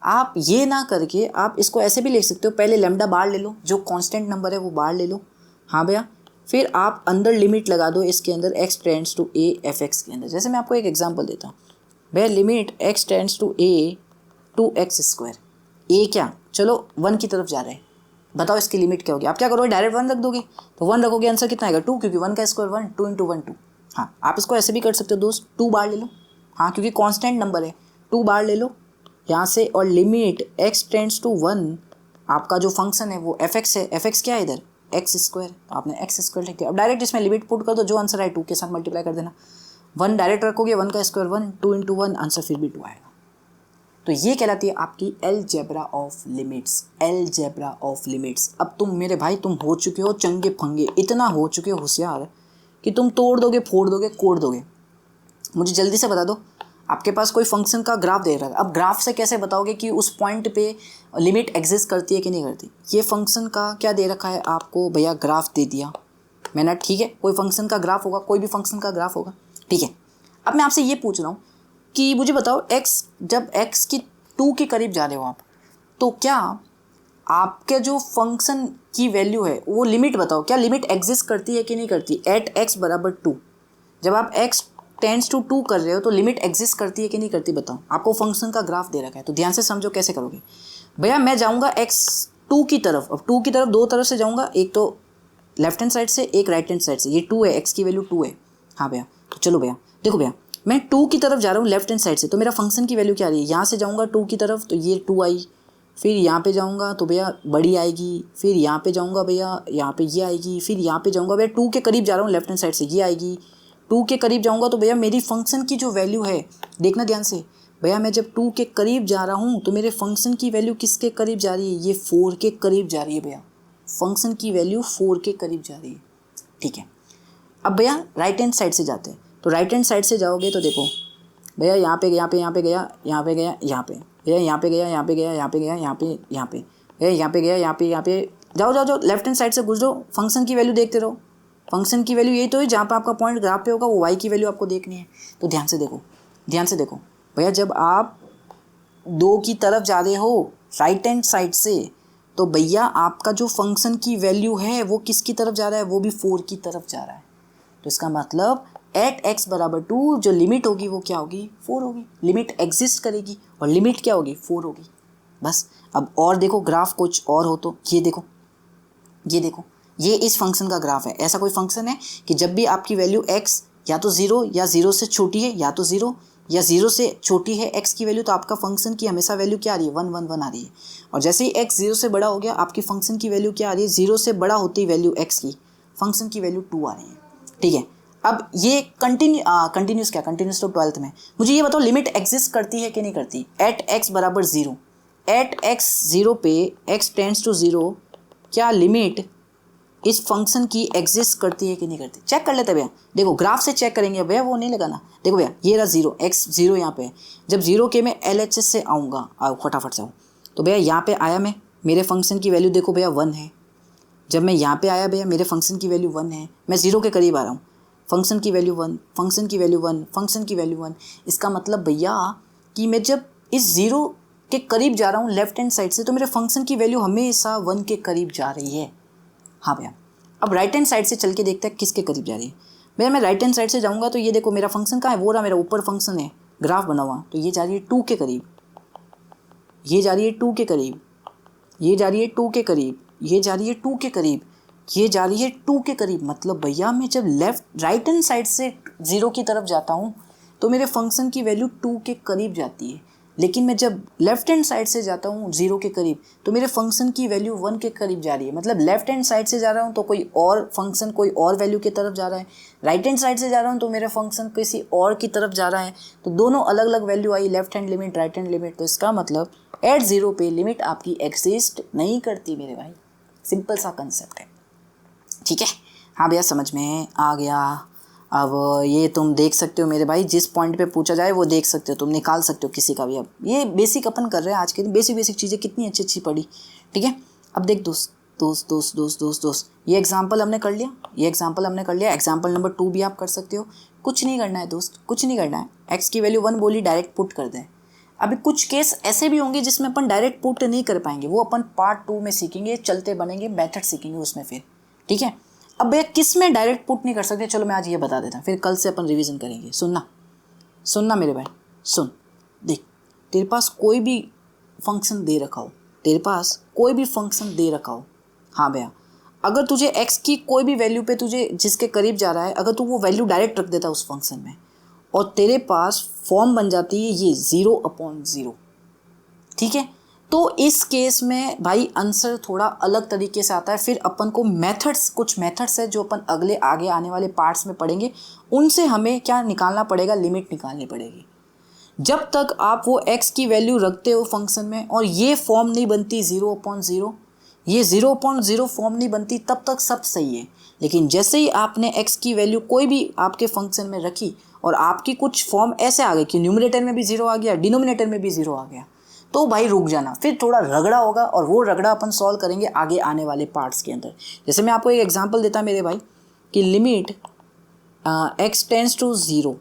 आप ये ना करके आप इसको ऐसे भी लिख सकते हो, पहले लेमडा बाहर ले लो, जो कांस्टेंट नंबर है वो बाहर ले लो। हाँ भैया, फिर आप अंदर लिमिट लगा दो इसके अंदर x tends to a fx के अंदर। जैसे मैं आपको एक एग्जांपल देता हूँ भैया, limit x tends to a 2x square, a क्या, चलो 1 की तरफ जा रहे हैं, बताओ इसकी लिमिट क्या होगी। आप क्या करोगे, डायरेक्ट 1 रख दोगे, तो 1 रखोगे आंसर कितना आएगा 2, क्योंकि 1 का स्क्वायर 1, 2 इंटू 1 2। हाँ, आप इसको ऐसे भी कर सकते हो दोस्त, 2 बार ले लो, हाँ क्योंकि कॉन्स्टेंट नंबर है, 2 बार ले लो यहाँ से, और लिमिट x टेंड्स टू 1, आपका जो फंक्शन है वो fx है, fx क्या है इधर एक्स स्क्वायर, तो आपने एक्स स्क्वायर लिख दिया। अब डायरेक्ट इसमें लिमिट पुट कर दो, जो आंसर आए 2 के साथ मल्टीप्लाई कर देना, 1 डायरेक्ट रखोगे, 1 का स्क्वायर 1, 2 इंटू 1, आंसर फिर भी 2 आएगा। तो ये कहलाती है आपकी algebra of limits, algebra of limits. अब तुम मेरे भाई, तुम हो चुके हो चंगे फंगे, इतना हो चुके हो होशियार कि तुम तोड़ दोगे, फोड़ दोगे, कोड़ दोगे। मुझे जल्दी से बता दो, आपके पास कोई फंक्शन का ग्राफ दे रहा है, अब ग्राफ से कैसे बताओगे कि उस पॉइंट पे लिमिट एग्जिस्ट करती है कि नहीं करती। ये फंक्शन का क्या दे रखा है आपको भैया, ग्राफ दे दिया मैंने, ठीक है, कोई फंक्शन का ग्राफ होगा, कोई भी फंक्शन का ग्राफ होगा, ठीक है। अब मैं आपसे ये पूछ रहा हूँ कि मुझे बताओ, x जब x की 2 के करीब जा रहे हो आप, तो क्या आपके जो फंक्शन की वैल्यू है वो लिमिट बताओ, क्या लिमिट एग्जिस्ट करती है कि नहीं करती, एट x बराबर 2, जब आप x टेंड्स टू 2 कर रहे हो तो लिमिट एग्जिस्ट करती है कि नहीं करती बताओ। आपको फंक्शन का ग्राफ दे रखा है तो ध्यान से समझो कैसे करोगे। भैया मैं जाऊँगा x 2 की तरफ, अब 2 की तरफ दो तरफ से जाऊँगा, एक तो लेफ्ट हैंड साइड से एक राइट हैंड साइड से। ये 2 है, x की वैल्यू 2 है। हाँ भैया, तो चलो भैया देखो भैया, मैं 2 की तरफ जा रहा हूँ लेफ्ट हैंड साइड से, तो मेरा फंक्शन की वैल्यू क्या आ रही है, यहाँ से जाऊँगा 2 की तरफ तो ये 2 आई, फिर यहाँ पे जाऊँगा तो भैया बड़ी आएगी, फिर यहाँ पे जाऊँगा भैया यहाँ पे ये आएगी, फिर यहाँ पे जाऊँगा भैया 2 के करीब जा रहा हूँ लेफ्ट हैंड साइड से, ये आएगी। 2 के करीब जाऊँगा तो भैया मेरी फंक्शन की जो वैल्यू है, देखना ध्यान से भैया, मैं जब 2 के करीब जा रहा हूँ तो मेरे फंक्शन की वैल्यू किसके करीब जा रही है, ये 4 के करीब जा रही है भैया। फंक्शन की वैल्यू 4 के करीब जा रही है, ठीक है। अब भैया राइट हैंड साइड से जाते हैं, तो राइट हैंड साइड से जाओगे तो देखो भैया यहाँ पे यहाँ पे यहाँ पे गया, यहाँ पे गया, यहाँ पे भैया, यहाँ पे गया, यहाँ पे गया, यहाँ पे गया, यहाँ पे यहाँ पे भैया, यहाँ पे गया, यहाँ पे यहाँ पे जाओ जाओ जाओ, लेफ्ट हैंड साइड से घुस जाओ, फंक्शन की वैल्यू देखते रहो। फंक्शन की वैल्यू यही तो है, जहाँ पे आपका पॉइंट ग्राफ पे होगा वो y की वैल्यू आपको देखनी है। तो ध्यान से देखो, ध्यान से देखो भैया, जब आप 2 की तरफ जा रहे हो राइट हैंड साइड से, तो भैया आपका जो फंक्शन की वैल्यू है वो किसकी तरफ जा रहा है, वो भी 4 की तरफ जा रहा है। तो इसका मतलब एट x बराबर 2 जो लिमिट होगी वो क्या होगी, 4 होगी। लिमिट एग्जिस्ट करेगी और लिमिट क्या होगी, 4 होगी। बस अब और देखो ग्राफ कुछ और हो तो ये देखो, ये देखो, ये इस फंक्शन का ग्राफ है। ऐसा कोई फंक्शन है कि जब भी आपकी वैल्यू x या तो 0 या 0 से छोटी है, या तो 0 या 0 से छोटी है x की वैल्यू, तो आपका फंक्शन की हमेशा वैल्यू क्या आ रही है, 1 1 1 आ रही है। और जैसे ही x 0 से बड़ा हो गया, आपकी फंक्शन की वैल्यू क्या आ रही है, 0 से बड़ा होती वैल्यू x की, फंक्शन की वैल्यू 2 आ रही है, ठीक है। अब ये कंटिन्यूस क्या, कंटिन्यूस तो 12th में। मुझे ये बताओ लिमिट एग्जिस्ट करती है कि नहीं करती, एट x बराबर 0, एट x 0 पे x टेंड्स टू 0, क्या लिमिट इस फंक्शन की एग्जिस्ट करती है कि नहीं करती। चेक कर लेते भैया, देखो ग्राफ से चेक करेंगे भैया, वो नहीं लगाना। देखो भैया ये रहा 0, x 0 यहाँ पे है। जब 0 के मैं LHS से आऊँगा, आओ फटाफट से आओ, तो भैया यहाँ पे आया मैं, मेरे फंक्शन की वैल्यू देखो भैया 1 है। जब मैं यहाँ पे आया भैया, मेरे फंक्शन की वैल्यू 1 है, मैं 0 के करीब आ रहा हूँ, फंक्शन की वैल्यू 1, फंक्शन की वैल्यू 1, फंक्शन की वैल्यू 1। इसका मतलब भैया कि मैं जब इस 0 के करीब जा रहा हूँ लेफ्ट हैंड साइड से, तो मेरे फंक्शन की वैल्यू हमेशा 1 के करीब जा रही है। हाँ भैया, अब राइट हैंड साइड से चल के देखते हैं किसके करीब जा रही है। भैया मैं राइट हैंड साइड से जाऊँगा तो ये देखो मेरा फंक्शन कहाँ है, वो रहा मेरा ऊपर फंक्शन है, ग्राफ बना हुआ, तो ये जा रही है 2 के करीब, ये जा रही है 2 के करीब, ये जा रही है 2 के करीब, ये जा रही है 2 के करीब, ये जा रही है 2 के करीब। मतलब भैया मैं जब राइट हैंड साइड से 0 की तरफ जाता हूँ तो मेरे फंक्शन की वैल्यू 2 के करीब जाती है, लेकिन मैं जब लेफ्ट हैंड साइड से जाता हूँ 0 के करीब तो मेरे फंक्शन की वैल्यू 1 के करीब जा रही है। मतलब लेफ्ट हैंड साइड से जा रहा हूँ तो कोई और फंक्शन कोई और वैल्यू की तरफ जा रहा है, राइट हैंड साइड से जा रहा हूँ तो मेरा फंक्शन किसी और की तरफ जा रहा है। तो दोनों अलग अलग वैल्यू आई, left hand limit, right hand limit. तो इसका मतलब एट 0 पे लिमिट आपकी एग्जिस्ट नहीं करती मेरे भाई। सिंपल सा कंसेप्ट है, ठीक है। हाँ भैया समझ में आ गया। अब ये तुम देख सकते हो मेरे भाई, जिस पॉइंट पे पूछा जाए वो देख सकते हो, तुम निकाल सकते हो किसी का भी। अब ये बेसिक अपन कर रहे हैं आज के दिन, बेसिक चीज़ें कितनी अच्छी अच्छी पढ़ी, ठीक है। अब देख दोस्त, ये एग्जाम्पल हमने कर लिया, ये एग्जाम्पल हमने कर लिया। एग्जाम्पल नंबर 2 भी आप कर सकते हो। कुछ नहीं करना है दोस्त, कुछ नहीं करना है। एक्स की वैल्यू 1 बोली, डायरेक्ट पुट कर दें। अभी कुछ केस ऐसे भी होंगे जिसमें अपन डायरेक्ट पुट नहीं कर पाएंगे, वो अपन पार्ट 2 में सीखेंगे, चलते बनेंगे, मेथड सीखेंगे उसमें फिर, ठीक है। अब भैया किस में डायरेक्ट पुट नहीं कर सकते, चलो मैं आज ये बता देता हूँ, फिर कल से अपन रिवीजन करेंगे। सुनना मेरे भाई, सुन। देख, तेरे पास कोई भी फंक्शन दे रखा हो, तेरे पास कोई भी फंक्शन दे रखा हो, हाँ भैया, अगर तुझे x की कोई भी वैल्यू पे तुझे जिसके करीब जा रहा है, अगर तू वो वैल्यू डायरेक्ट रख देता उस फंक्शन में, और तेरे पास फॉर्म बन जाती है ये 0/0, ठीक है। तो इस केस में भाई आंसर थोड़ा अलग तरीके से आता है। फिर अपन को मेथड्स, कुछ मेथड्स है जो अपन अगले आगे आने वाले पार्ट्स में पढ़ेंगे, उनसे हमें क्या निकालना पड़ेगा, लिमिट निकालनी पड़ेगी। जब तक आप वो x की वैल्यू रखते हो फंक्शन में और ये फॉर्म नहीं बनती 0/0, ये 0/0 फॉर्म नहीं बनती, तब तक सब सही है। लेकिन जैसे ही आपने x की वैल्यू कोई भी आपके फंक्शन में रखी और आपकी कुछ फॉर्म ऐसे आ गई कि न्यूमरेटर में भी 0 आ गया, डिनोमिनेटर में भी 0 आ गया, तो भाई रुक जाना, फिर थोड़ा रगड़ा होगा, और वो रगड़ा अपन सॉल्व करेंगे आगे आने वाले पार्ट्स के अंदर। जैसे मैं आपको एक एग्जांपल देता मेरे भाई कि लिमिट x टेंड्स टू 0,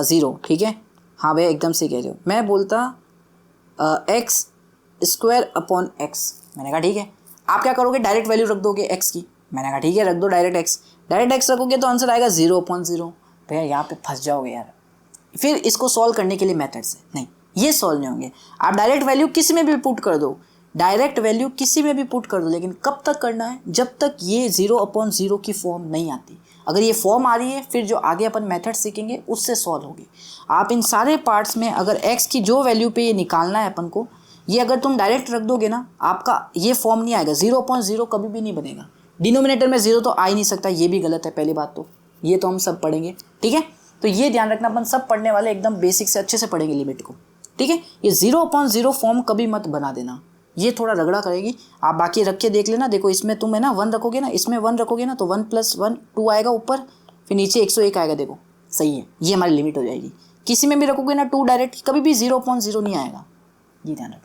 0, ठीक है। हाँ भैया एकदम से कह रहे हो। मैं बोलता x² x, मैंने कहा ठीक है। आप क्या करोगे, डायरेक्ट वैल्यू रख दोगे x की, मैंने कहा ठीक है रख दो डायरेक्ट x। डायरेक्ट एक्स रखोगे तो आंसर आएगा 0/0। भैया यहाँ पे फंस जाओगे यार। फिर इसको सॉल्व करने के लिए मेथड्स है, नहीं ये सॉल्व नहीं होंगे। आप डायरेक्ट वैल्यू किसी में भी पुट कर दो, डायरेक्ट वैल्यू किसी में भी पुट कर दो, लेकिन कब तक करना है, जब तक ये 0/0 की फॉर्म नहीं आती। अगर ये फॉर्म आ रही है फिर जो आगे अपन मेथड सीखेंगे उससे सॉल्व होगी। आप इन सारे पार्ट्स में अगर x की जो वैल्यू पे ये निकालना है अपन को, ये अगर तुम डायरेक्ट रख दोगे ना, आपका ये फॉर्म नहीं आएगा, 0/0 कभी भी नहीं बनेगा। डिनोमिनेटर में 0 तो आ ही नहीं सकता, ये भी गलत है पहली बात तो, ये तो हम सब पढ़ेंगे, ठीक है। तो ये ध्यान रखना, अपन सब पढ़ने वाले एकदम बेसिक से अच्छे से पढ़ेंगे लिमिट को, ठीक है। ये 0/0 फॉर्म कभी मत बना देना, ये थोड़ा रगड़ा करेगी। आप बाकी रख के देख लेना, देखो इसमें तुम है ना 1 रखोगे ना, इसमें 1 रखोगे ना तो 1 + 1 2 आएगा ऊपर, फिर नीचे 101 आएगा, देखो सही है, ये हमारी लिमिट हो जाएगी। किसी में भी रखोगे ना 2 डायरेक्ट, कभी भी 0/0 नहीं आएगा, ये ध्यान रखो,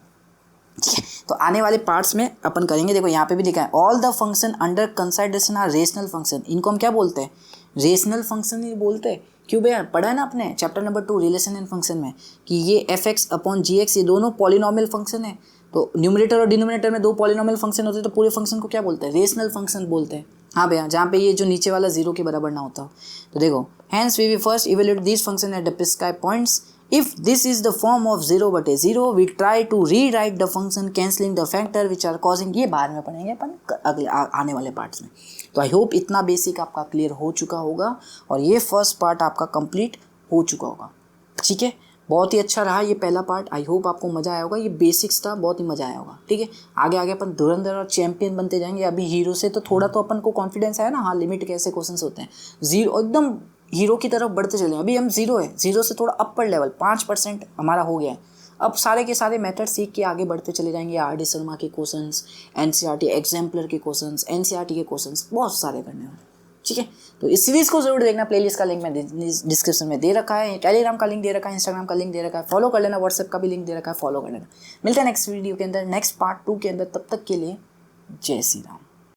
ठीक है। तो आने वाले पार्ट्स में अपन करेंगे। देखो यहाँ पे भी लिखा है all the function under consideration are rational function. इनको हम क्या बोलते हैं, रेशनल फंक्शन ही बोलते हैं। क्यों भैया, पढ़ा है ना अपने chapter number 2 relation and function में कि ये fx/gx ये दोनों पॉलिनोमियल फंक्शन है। तो न्यूमरेटर और डिनोमिनेटर में 2 पॉलिनोमियल फंक्शन होते हैं, तो पूरे फंक्शन को क्या बोलते हैं, रेशनल फंक्शन बोलते हैं। हाँ भैया, जहाँ पे ये जो नीचे वाला 0 के बराबर ना होता हो। तो देखो hence we first evaluate this function at the prescribed points. If this is the form of 0/0, we try to rewrite the function cancelling the factor which are causing, ये बाद में पढ़ेंगे अपन अगले आने वाले पार्ट्स में। तो आई होप इतना बेसिक आपका क्लियर हो चुका होगा और ये फर्स्ट पार्ट आपका कंप्लीट हो चुका होगा, ठीक है। बहुत ही अच्छा रहा ये पहला पार्ट, आई होप आपको मज़ा आया होगा। ये बेसिक्स था, बहुत ही मज़ा आया होगा, ठीक है। आगे आगे अपन धुरंधर और चैंपियन बनते जाएंगे। अभी हीरो से तो थोड़ा तो अपन को कॉन्फिडेंस आया ना, हाँ लिमिट के ऐसे क्वेश्चन होते हैं, 0 एकदम हीरो की तरफ बढ़ते चले। अभी हम 0 है, 0 से थोड़ा अपर लेवल 5% हमारा हो गया है। अब सारे के सारे मेथड सीख के आगे बढ़ते चले जाएंगे। आर.डी. शर्मा के क्वेश्चंस, एनसीईआरटी एग्जाम्पलर के क्वेश्चंस, एनसीईआरटी के क्वेश्चंस बहुत सारे करने हैं, ठीक है। तो इस सीरीज़ को जरूर देखना। प्लेलिस्ट का लिंक मैंने डिस्क्रिप्शन में दे रखा है, टेलीग्राम का लिंक दे रखा है, इंस्टाग्राम का लिंक दे रखा है, फॉलो कर लेना, व्हाट्सएप का भी लिंक दे रखा है, फॉलो कर लेना। मिलते हैं नेक्स्ट वीडियो के अंदर, नेक्स्ट पार्ट 2 के अंदर। तब तक के लिए जय श्री राम।